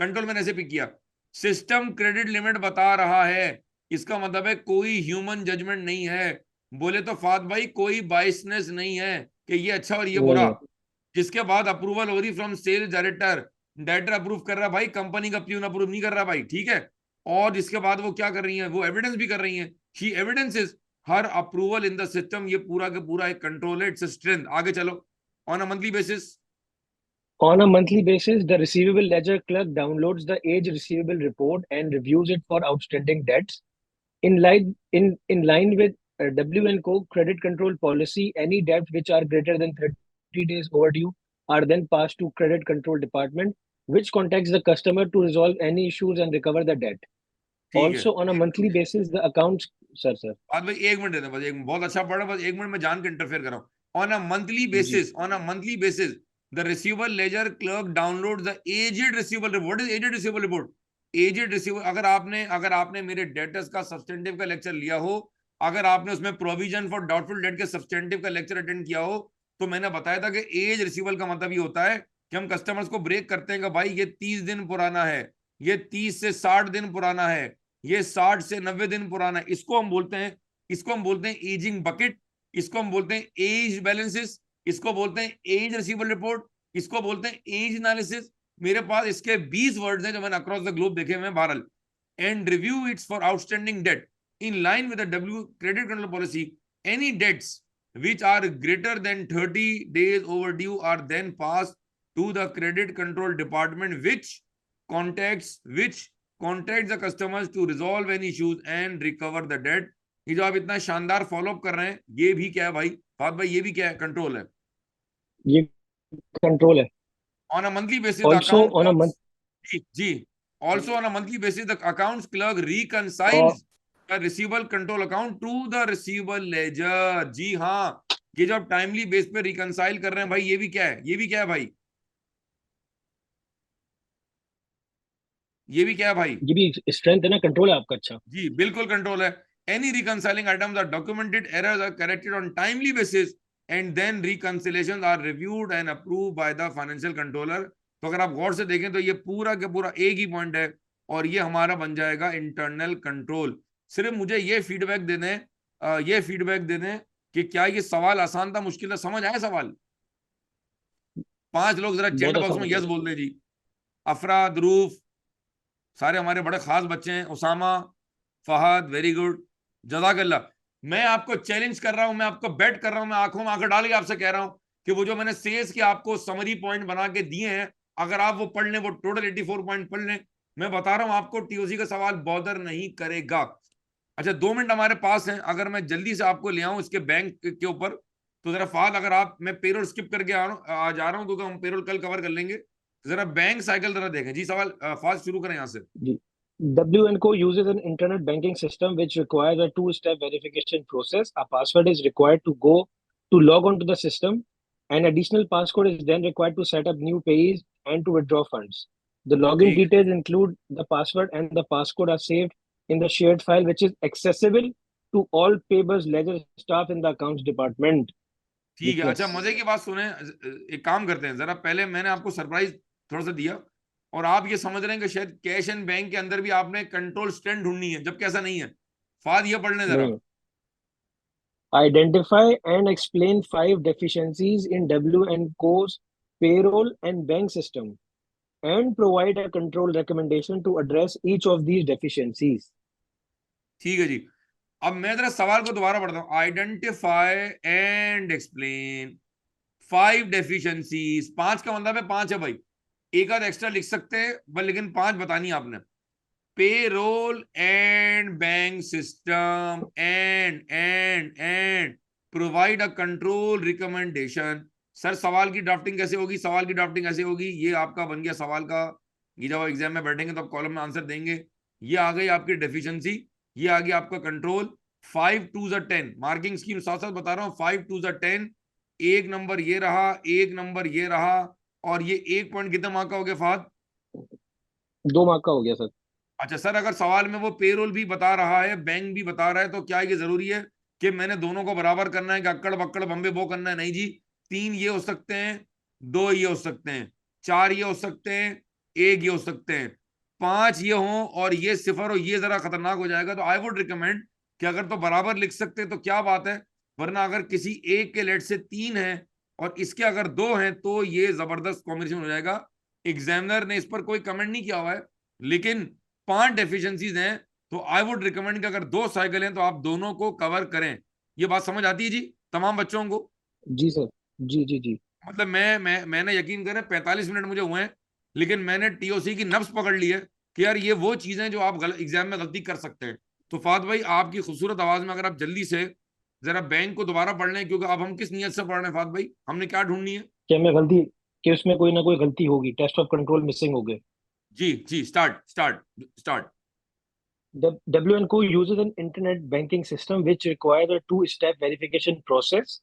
Control मैंने ऐसे पिक किया, सिस्टम क्रेडिट लिमिट बता रहा है, इसका मतलब है कोई ह्यूमन जजमेंट नहीं है। बोले तो फाद भाई कोई बाइसनेस नहीं है कि ये अच्छा और ये नहीं बुरा। है। जिसके बाद अप्रूवल हो रही from sales director, director approve कर रहा है भाई, कंपनी का प्यून अप्रूव नहीं कर रहा भाई, ठीक है। और जिसके बाद वो क्या कर रही है, वो एविडेंस भी कर रही है, she evidences her approval in the system. ये पूरा का पूरा एक कंट्रोल है, इट्स स्ट्रेंथ। आगे चलो। On a monthly basis, On a monthly basis, the receivable ledger clerk downloads the age receivable report and reviews it for outstanding debts. In line with W&Co credit control policy, any debts which are greater than 30 days overdue are then passed to credit control department, which contacts the customer to resolve any issues and recover the debt. ठीक है। Also, on a monthly basis, the accounts, sir. बाद भाई एक minute देना, बस एक बहुत अच्छा पढ़ा, बस एक मिनट में जान के इंटरफेयर कर रहा हूँ। ऑन अ मंथली जी basis, on a monthly basis the receiver ledger clerk download the aged receivable report. What is aged receivable report? Aged receiver, अगर आपने मेरे डेटर्स का सब्सटेंटिव का लेक्चर लिया हो, अगर आपने उसमें प्रोविजन फॉर डाउटफुल डेट के सब्सटेंटिव का लेक्चर अटेंड किया हो, तो मैंने बताया था कि एज रिसीवेबल का मतलब ये होता है कि हम कस्टमर्स को ब्रेक करते हैं कि भाई ये 30 दिन पुराना है, ये 30 से 60 दिन पुराना है, ये 60 से 90 दिन पुराना है। इसको हम बोलते हैं एजिंग बकेट, इसको हम बोलते हैं एज बैलेंसेस, इसको बोलते हैं एज रिसीवेबल रिपोर्ट, इसको बोलते हैं एज एनालिसिस। मेरे पास इसके 20 वर्ड्स हैं जो मैंने अक्रॉस द ग्लोब देखे हुए हैं बहरहाल। And review its for outstanding debt in line with the W credit control policy. Any debts which are greater than 30 days overdue are then passed to the credit control department, which contacts the customers to resolve any issues and recover the debt. ये जो आप इतना शानदार follow up कर रहे हैं, ये भी क्या है भाई फाद भाई, ये भी क्या है, कंट्रोल है। ये कंट्रोल है। On a monthly basis the Also, account on a clerk, month, जी also on a monthly basis the accounts clerk or reconciles the receivable control account to the receivable ledger. जी हाँ, ये जो आप timely base पे reconcile कर रहे हैं भाई, ये भी क्या है, ये भी क्या है भाई, ये भी क्या है भाई, ये भी स्ट्रेंथ है ना, कंट्रोल है आपका। अच्छा। जी बिल्कुल कंट्रोल है। Any reconciling items are documented, errors are corrected on timely basis and then reconciliations are reviewed and approved by the financial controller. तो अगर आप गौर से देखें तो ये पूरा का पूरा एक ही पॉइंट है, और ये हमारा बन जाएगा इंटरनल कंट्रोल। सिर्फ मुझे ये फीडबैक दे दें, ये फीडबैक दे दें कि क्या ये सवाल आसान था, मुश्किल था, समझ आया सवाल? 5 लोग जरा चैट बहुत बॉक्स आसान में है यस सर। बोल दें जी। अफरा, ध्रुव, सारे हमारे बड़े खास बच्चे हैं, उसामा, फहद, वेरी गुड, जजाकल्ला। मैं आपको चैलेंज कर रहा हूं, मैं आपको बेट कर रहा हूं, मैं आंखों में आंखें डाल के आपसे कह रहा हूं कि वो जो मैंने सेल्स के आपको समरी पॉइंट बना के दिए हैं, अगर आप वो पढ़ लें, वो टोटल 84 पॉइंट पढ़ लें, मैं बता रहा हूं आपको टीओसी का सवाल बॉदर नहीं करेगा। अच्छा 2 मिनट हमारे पास हैं, अगर मैं जल्दी से आपको ले आऊं इसके बैंक के ऊपर, तो जरा फाद, अगर आप, मैं पेरोल स्किप करके जा रहा हूं क्योंकि हम पेरोल कल कवर कर लेंगे, जरा बैंक साइकिल जरा देखें जी। सवाल फास्ट शुरू करें यहां से। जी। W&Co uses an internet banking system which requires a two-step verification process. A password is required to log on to the system. An additional passcode is then required to set up new payees and to withdraw funds. The login ठीक है, details include the password and the passcode are saved in the shared file, which is accessible to all payables ledger staff in the accounts department. ठीक है। अच्छा Weakness. मजे की बात सुने, एक काम करते हैं, जरा पहले मैंने आपको सरप्राइज थोड़ा सा दिया, और आप ये समझ रहे हैं कि शायद कैश एंड बैंक के अंदर भी आपने कंट्रोल स्ट्रेंथ ढूंढनी है, जबकि ऐसा नहीं है। फाद ये पढ़ने जरा। नहीं. Identify and explain 5 deficiencies in W&Co's payroll and bank system and provide a control recommendation to address each of these deficiencies. ठीक है जी। अब मैं जरा सवाल को दोबारा पढ़ता हूं। Identify and explain 5 deficiencies. 5 का मतलब है 5 है भाई, एक आध एक्स्ट्रा लिख सकते हैं बस, लेकिन 5 बतानी है आपने। Payroll and bank system and provide a control recommendation. Sir सवाल की ड्राफ्टिंग कैसे होगी, सवाल की ड्राफ्टिंग ऐसे होगी, ये आपका बन गया सवाल का, ये जब एग्जाम में बैठेंगे तो आप कॉलम में आंसर देंगे। ये आ गई आपकी डेफिशिएंसी, ये आ गया आपका कंट्रोल। 5 2 10, मार्किंग स्कीम साथ साथ बता रहा हूँ, 5 2 10, एक नंबर ये रहा, एक नंबर ये रहा, और ये एक पॉइंट कितना मार्क का हो गया फहद? 2 मार्क का हो गया सर। अच्छा सर, अगर सवाल में वो पेरोल भी बता रहा है, बैंक भी बता रहा है, तो क्या ये जरूरी है कि मैंने दोनों को बराबर करना है कि अक्कड़ बक्कड़ बम्बे बो करना है? नहीं जी। 3 ये हो सकते हैं, 2 ये हो सकते हैं, 4 ये हो सकते हैं, 1 ये हो सकते हैं, 5 ये हों और ये सिफर हो, ये जरा खतरनाक हो जाएगा। तो आई वुड रिकमेंड कि अगर तो बराबर लिख सकते तो क्या बात है, वरना अगर किसी एक के लेट से 3 है और इसके अगर 2 हैं तो ये जबरदस्त कॉम्बिनेशन हो जाएगा। एग्जामिनर ने इस पर कोई कमेंट नहीं किया हुआ है, लेकिन 5 डेफिशिएंसीज हैं, तो आई वुड रिकमेंड कि अगर 2 साइकिल हैं तो आप दोनों को कवर करें। ये बात समझ आती है जी तमाम बच्चों को? जी सर। जी जी जी। मतलब मैंने यकीन करें 45 मिनट मुझे हुए हैं, लेकिन मैंने टीओसी की नब्ज पकड़ ली है कि यार ये वो चीजें जो आप एग्जाम में गलती कर सकते हैं। तो फात भाई, आपकी खूबसूरत आवाज में अगर आप जल्दी से जरा बैंक को दोबारा पढ़ लें, क्योंकि अब हम किस नियत से पढ़ रहे हैं फात भाई, हमने क्या ढूंढनी है? क्या मैं गलती, कि उसमें कोई ना कोई गलती होगी, टेस्ट ऑफ कंट्रोल मिसिंग हो गए। जी जी, start start start. The W&Co uses an internet banking system which requires a two-step verification process.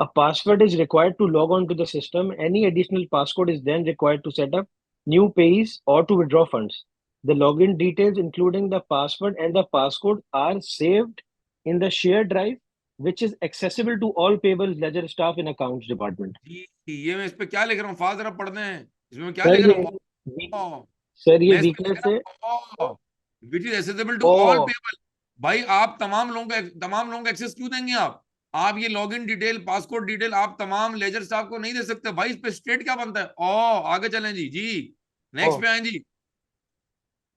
A password is required to log on to the system. Any additional passcode is then required to set up new pays or to withdraw funds. The login details, including the password and the passcode, are saved in the shared drive, which is accessible to all payables ledger staff in accounts department. जी, ये मैं इस पे क्या लिख रहा हूँ फात, जरा पढ़ते हैं, इसमें क्या सर लिख ये रहा हूँ? weak- ओ, सर ये मैं इस पे लिख वीकनेस है। रहा हूँ which is accessible to all ओ पीपल। भाई आप तमाम लोगों को एक्सेस क्यों देंगे आप ये लॉगिन डिटेल पासकोड डिटेल आप तमाम लेजर स्टाफ को नहीं दे सकते भाई? इस पे स्टेट क्या बनता है? ओ आगे चलें जी जी, ओ नेक्स्ट पे आए जी।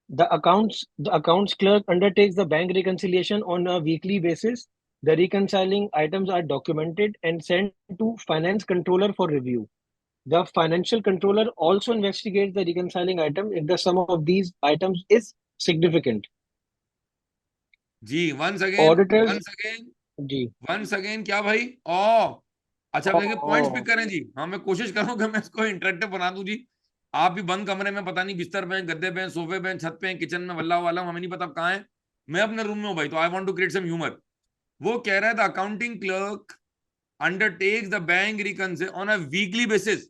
The accounts clerk undertakes the bank reconciliation on a weekly basis. The reconciling items are documented and sent to finance controller for review. The financial controller also investigates the reconciling item if the sum of these items is significant. जी once again, Auditors, once again, जी, once again क्या भाई? ओ अच्छा, अब देखिए points pick oh, करें जी। हाँ, मैं कोशिश करूँ कि मैं इसको इंटरेक्टिव बना दूं जी। आप भी बंद कमरे में, पता नहीं बिस्तर पे हैं, गद्दे पे हैं, सोफे पे हैं, छत पे हैं, किचन में, वल्ला वाला हमें नहीं पता कहाँ है। मैं अपने रूम में हूँ भाई, तो I want to create some humour. वो कह रहा है the accounting clerk undertakes the bank reconcile on a weekly basis.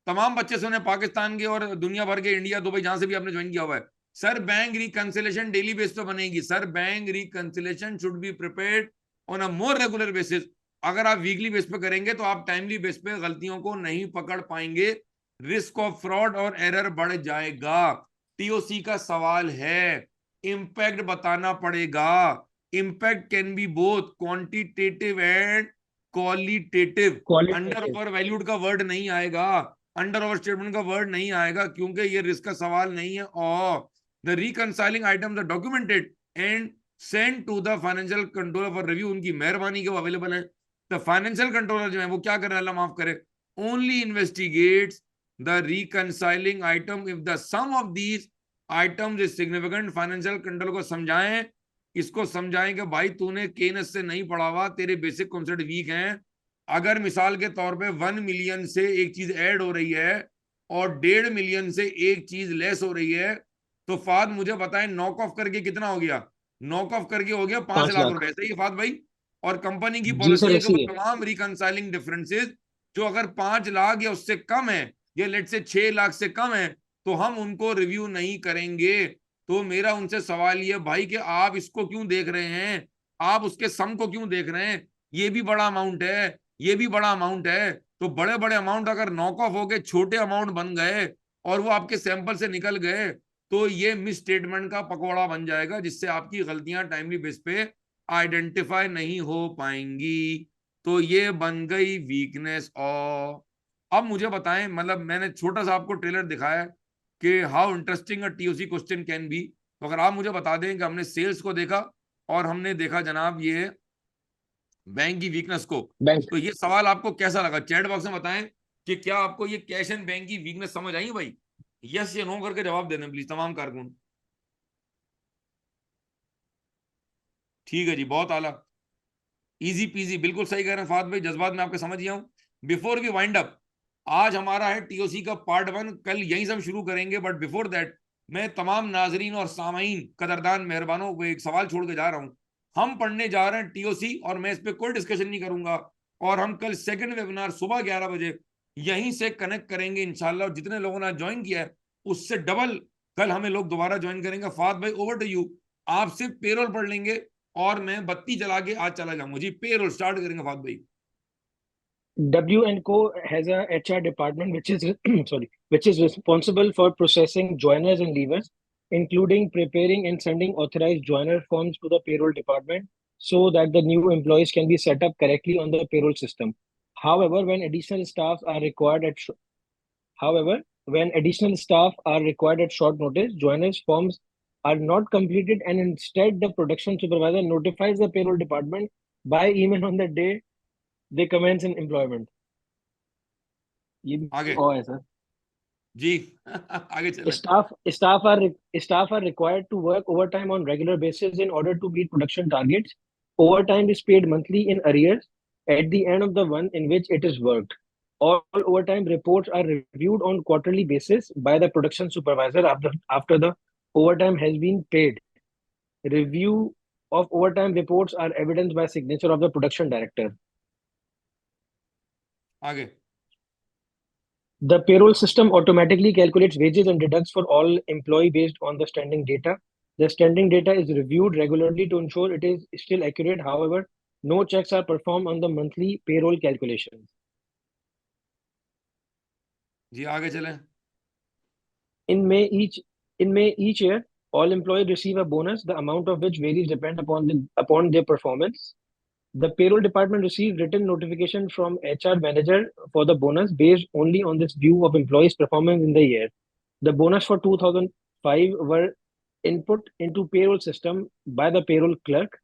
तमाम बच्चे सुने, पाकिस्तान के और दुनिया भर के, इंडिया दुबई जहां से भी आपने ज्वाइन किया हुआ है, sir bank reconciliation daily base पे बनेगी। Sir bank reconciliation should be prepared on a more regular basis. अगर आप वीकली बेस पे करेंगे तो आप टाइमली बेस पे गलतियों को नहीं पकड़ पाएंगे, रिस्क ऑफ फ्रॉड और एरर बढ़ जाएगा। टीओसी का सवाल है, इंपैक्ट बताना पड़ेगा। Impact can be both quantitative and qualitative. Under qualitative. Over valued का वर्ड नहीं आएगा, अंडर ओवर स्टेटमेंट का वर्ड नहीं आएगा, क्योंकि ये रिस्क का सवाल नहीं है। और the reconciling items are documented and send to the financial controller for review. उनकी मेहरबानी के वो अवेलेबल है। द फाइनेंशियल कंट्रोलर जो है वो क्या कर रहे हैं, अल्लाह माफ करे, only investigates the reconciling item if the sum of these items is significant. Financial controller को समझाएं, इसको समझाएं कि भाई तूने केनस से नहीं पढ़ा हुआ, तेरे बेसिक कॉन्सेप्ट वीक हैं। अगर मिसाल के तौर पे 1 मिलियन से एक चीज ऐड हो रही है और 1.5 मिलियन से एक चीज लेस हो रही है, तो फाद मुझे बताएं नॉक ऑफ करके कितना हो गया? नॉक ऑफ करके हो गया 5 5 लाख लाख रुपए। सही है फाद भाई? और कंपनी की जी पॉलिसी सर है कि वो ऐसी है। तमाम रिकंसाइलिंग डिफरेंसेस जो अगर 5 लाख या उससे कम है, या लेट से 6 लाख से कम है, तो हम उनको रिव्यू नहीं करेंगे। तो मेरा उनसे सवाल ये भाई कि आप इसको क्यों देख रहे हैं, आप उसके सम को क्यों देख रहे हैं? ये भी बड़ा अमाउंट है, ये भी बड़ा अमाउंट है। तो बड़े बड़े अमाउंट अगर नॉक ऑफ हो गए, छोटे अमाउंट बन गए और वो आपके सैंपल से निकल गए, तो ये मिस स्टेटमेंट का पकौड़ा बन जाएगा, जिससे आपकी गलतियां टाइमली बेस पे आइडेंटिफाई नहीं हो पाएंगी। तो ये बन गई वीकनेस। और अब मुझे बताएं, मतलब मैंने छोटा सा आपको ट्रेलर दिखाया है कि how interesting a TOC question can be. तो अगर आप मुझे बता दें कि हमने सेल्स को देखा और हमने देखा जनाब ये बैंक की वीकनेस को, बैंक। तो ये सवाल आपको कैसा लगा? चैट बॉक्स में बताएं कि क्या आपको ये कैश एंड बैंक की वीकनेस समझ आई भाई? यस या नो करके जवाब देना प्लीज तमाम कारकुन। ठीक है जी, बहुत आला, इजी पीजी, बिल्कुल सही कह रहे हैं फाद भाई, जज्बात में आपके समझ गया हूं। बिफोर वी वाइंड अप, आज हमारा है टीओसी का पार्ट 1, कल यहीं से हम शुरू करेंगे, बट बिफोर दैट मैं तमाम नाजरीन और सामाईन कदरदान मेहरबानों को एक सवाल छोड़ के जा रहा हूं। हम पढ़ने जा रहे हैं टीओसी, और मैं इस पर कोई डिस्कशन नहीं करूंगा। और हम कल सेकंड वेबिनार सुबह 11 बजे यहीं से कनेक्ट करेंगे इंशाल्लाह। और जितने लोगों ने ज्वाइन किया है उससे डबल कल हमें लोग दोबारा ज्वाइन करेंगे। फात भाई, ओवर टू यू। आप सिर्फ पेरोल पढ़ लेंगे और मैं बत्ती जला के आज चला जाऊंगा। जी, पेरोल स्टार्ट करेंगे फात भाई। W&Co has a HR department which is sorry, which is responsible for processing joiners and leavers, including preparing and sending authorized joiner forms to the payroll department so that the new employees can be set up correctly on the payroll system. However, when additional staff are required at however, when additional staff are required at short notice, joiners forms are not completed, and instead the production supervisor notifies the payroll department by email on the day they commence in employment. ये भी आगे और है sir. जी आगे चले। Staff are required to work overtime on regular basis in order to meet production targets. Overtime is paid monthly in arrears at the end of the one in which it is worked. All overtime reports are reviewed on quarterly basis by the production supervisor after the overtime has been paid. Review of overtime reports are evidenced by signature of the production director. आगे The payroll system automatically calculates wages and deducts for all employee based on the standing data. The standing data is reviewed regularly to ensure it is still accurate. However, no checks are performed on the monthly payroll calculations. जी आगे चले। In May each year, all employees receive a bonus, the amount of which varies depend upon their performance. The payroll department receives written notification from HR manager for the bonus based only on this view of employees' performance in the year. The bonus for 2005 were input into payroll system by the payroll clerk.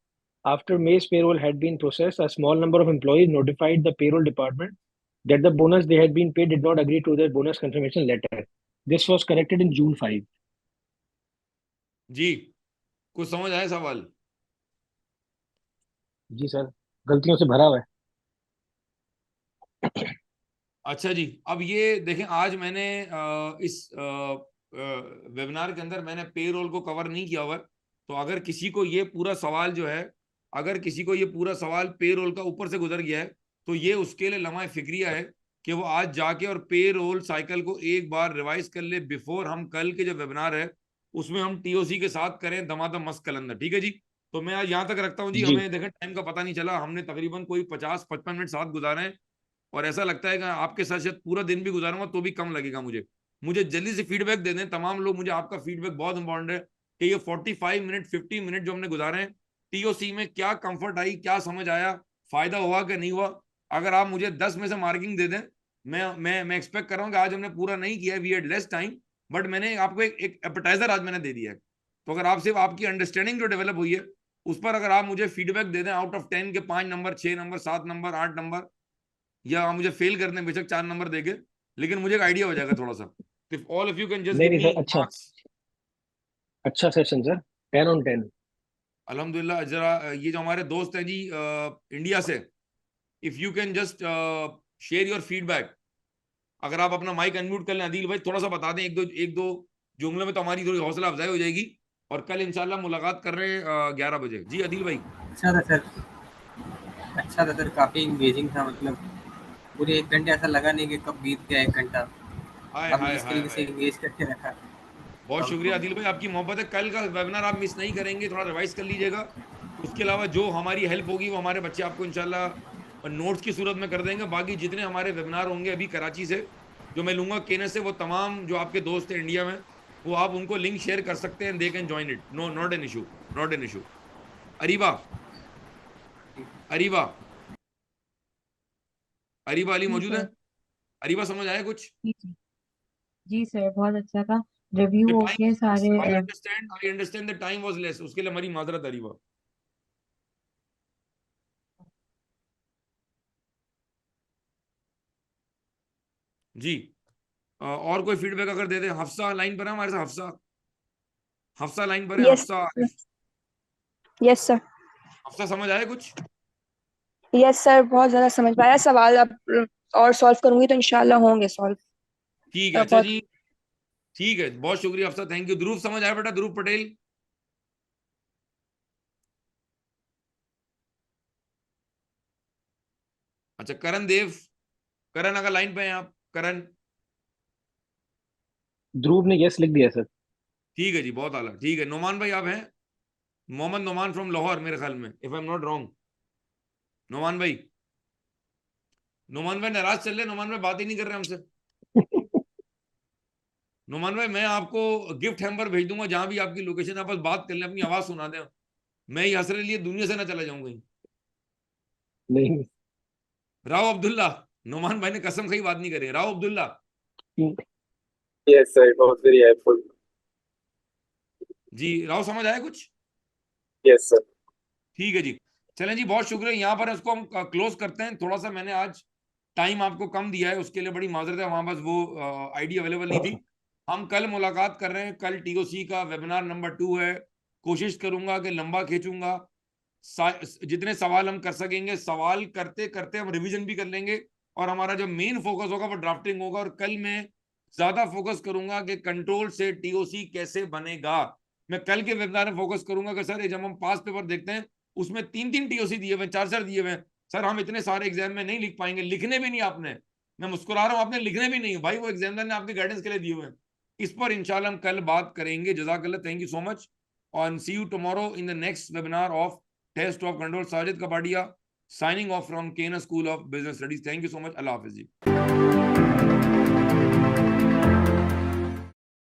After May's payroll had been processed, a small number of employees notified the payroll department that the bonus they had been paid did not agree to their bonus confirmation letter. This was corrected in June 5. जी, कुछ समझ आया सवाल? जी sir, गलतियों से भरा हुआ है. अच्छा जी, अब ये देखें, आज मैंने इस वेबिनार के अंदर मैंने पे रोल को कवर नहीं किया हुआ है। तो अगर किसी को ये पूरा सवाल जो है, अगर किसी को ये पूरा सवाल पे रोल का ऊपर से गुजर गया है, तो ये उसके लिए लम्हा फिक्रिया है कि वो आज जाके और पे रोल साइकिल को एक बार रिवाइज कर ले बिफोर हम कल के जो वेबिनार है उसमें हम टीओसी के साथ करें दमादम मस्त कलंदर। ठीक है जी, तो मैं आज यहाँ तक रखता हूँ जी। जी. हमें देखें टाइम का पता नहीं चला, हमने तकरीबन कोई 50-55 मिनट साथ गुजारे हैं, और ऐसा लगता है कि आपके साथ शायद पूरा दिन भी गुजारूंगा तो भी कम लगेगा मुझे जल्दी से फीडबैक दे दें तमाम लोग। मुझे आपका फीडबैक बहुत इंपॉर्टेंट है कि ये 45 मिनट 50 मिनट जो हमने गुजारे हैं टीओसी में, क्या कंफर्ट आई, क्या समझ आया, फायदा हुआ कि नहीं हुआ। अगर आप मुझे 10 में से मार्किंग दे दें, मैं एक्सपेक्ट कर रहा हूँ कि आज हमने पूरा नहीं किया, we had less time, but मैंने आपको एक एपेटाइजर आज मैंने दे दिया है। तो अगर आप सिर्फ आपकी अंडरस्टैंडिंग जो डेवलप हुई है उस पर अगर आप मुझे फीडबैक दे दें आउट ऑफ 10 के 5 नंबर, 6 नंबर, 7 नंबर, 8 नंबर, या आप मुझे फेल कर दें बेशक 4 नंबर देके, लेकिन मुझे एक आइडिया हो जाएगा थोड़ा सा। If all of you can just नहीं गिव नहीं मी सर, मार्क्स। अच्छा सेशन सर, 10 on 10. अल्हम्दुलिल्लाह। जरा ये जो हमारे दोस्त हैं जी इंडिया से, if you can just share your feedback. अगर आप अपना माइक अनम्यूट कर लें आदिल भाई, थोड़ा सा बता दें एक दो जुमलों में, तो हमारी थोड़ी हौसला अफजाई हो जाएगी। और कल इंशाल्लाह मुलाकात कर रहे हैं 11 बजे। जी आदिल भाई। अच्छा था सर, काफ़ी इंगेजिंग था। मतलब पूरे 1 घंटे ऐसा लगा नहीं कि कब बीत गया 1 घंटा। हाय आपने हाय जिस हाय तरीके से हाय, इंगेज करके रखा बहुत हम शुक्रिया को। आदिल भाई, आपकी मोहब्बत है। कल का वेबिनार आप मिस नहीं करेंगे, थोड़ा रिवाइज कर लीजिएगा। उसके अलावा जो हमारी हेल्प होगी वो हमारे बच्चे आपको इंशाल्लाह नोट्स की सूरत में कर देंगे। बाकी जितने हमारे वेबिनार होंगे अभी कराची से जो मैं लूंगा केने से, वो तमाम जो आपके दोस्त हैं इंडिया में, वो आप उनको लिंक शेयर कर सकते हैं, they can join it. No, not an issue, not an issue. Areeba, Areeba, Areeba Ali ji मौजूद है? सर। अरीबा, समझ आया कुछ? जी जी। जी सर, बहुत अच्छा था। रिव्यू टाइम होके वाज लेस, सारे I understand the time was less, उसके लिए हमारी माजरत अरीबा। जी और कोई फीडबैक अगर दे दे। हफ्सा लाइन पर है हमारे साथ? हफ्सा, हफ्सा लाइन पर है? Yes Hafsa Arif, yes sir. Hafsa समझ आया कुछ? यस सर, बहुत ज्यादा समझ पाया सवाल। अब और सॉल्व करूंगी तो इंशाल्लाह होंगे सॉल्व। ठीक है, अच्छा बहुत जी। ठीक है, बहुत शुक्रिया अफसर, थैंक यू। ध्रुव समझ आया बेटा, ध्रुव पटेल? अच्छा, करण देव, करण अगर लाइन पे हैं आप, करण? ध्रुव ने यस लिख दिया सर। ठीक है जी, बहुत आला, ठीक है। नोमान भाई आप हैं? मोहम्मद नोमान फ्रॉम लाहौर मेरे ख्याल में, if I am not wrong. Noman भाई, नोमान भाई नाराज चल रहे, नोमान भाई बात ही नहीं कर रहे हमसे। नोमान भाई, मैं आपको गिफ्ट हैम्पर भेज दूंगा, जहां भी आपकी लोकेशन, आप बस बात कर लें, अपनी आवाज सुना दें। मैं ये हंसने लिए दुनिया से ना चला जाऊंगा। नहीं। राव अब्दुल्ला, नोमान भाई ने कसम खाई बात नहीं करी। Rao Abdullah, Yes, sir. It was very helpful. जी राव समझ आया कुछ? Yes, sir. ठीक है जी, चलें जी, बहुत शुक्रिया। यहाँ पर इसको हम क्लोज करते हैं। थोड़ा सा मैंने आज टाइम आपको कम दिया है, उसके लिए बड़ी माजरत है, हमारे पास वो आईडी अवेलेबल नहीं थी। हम कल मुलाकात कर रहे हैं, कल टीओसी का वेबिनार नंबर 2 है। कोशिश करूंगा कि लंबा खींचूंगा, जितने सवाल हम कर सकेंगे, सवाल करते करते हम रिवीजन भी कर लेंगे, और हमारा जो मेन फोकस होगा वो ड्राफ्टिंग होगा। और कल मैं ज्यादा फोकस करूंगा कि कंट्रोल से टीओसी कैसे बनेगा। मैं कल के वेबिनार में फोकस करूंगा कि सर जब हम पास पेपर देखते हैं उसमें 3-3 टीओसी दिए हुए, 4-4 दिए हुए, सर हम इतने सारे एग्जाम में नहीं लिख पाएंगे, लिखने भी नहीं आपने। मैं मुस्कुरा रहा हूं, आपने लिखने भी नहीं भाई, वो एग्जामिनर ने आपके गाइडेंस के लिए दिए हुए हैं। इस पर इंशाल्लाह हम कल बात करेंगे। जज़ाकल्लाह, थैंक यू सो मच, और see you tomorrow in the next webinar of test of control. Sajid Kapadia signing off from Kena School of Business Studies. Thank you so much. Allah Hafiz ji.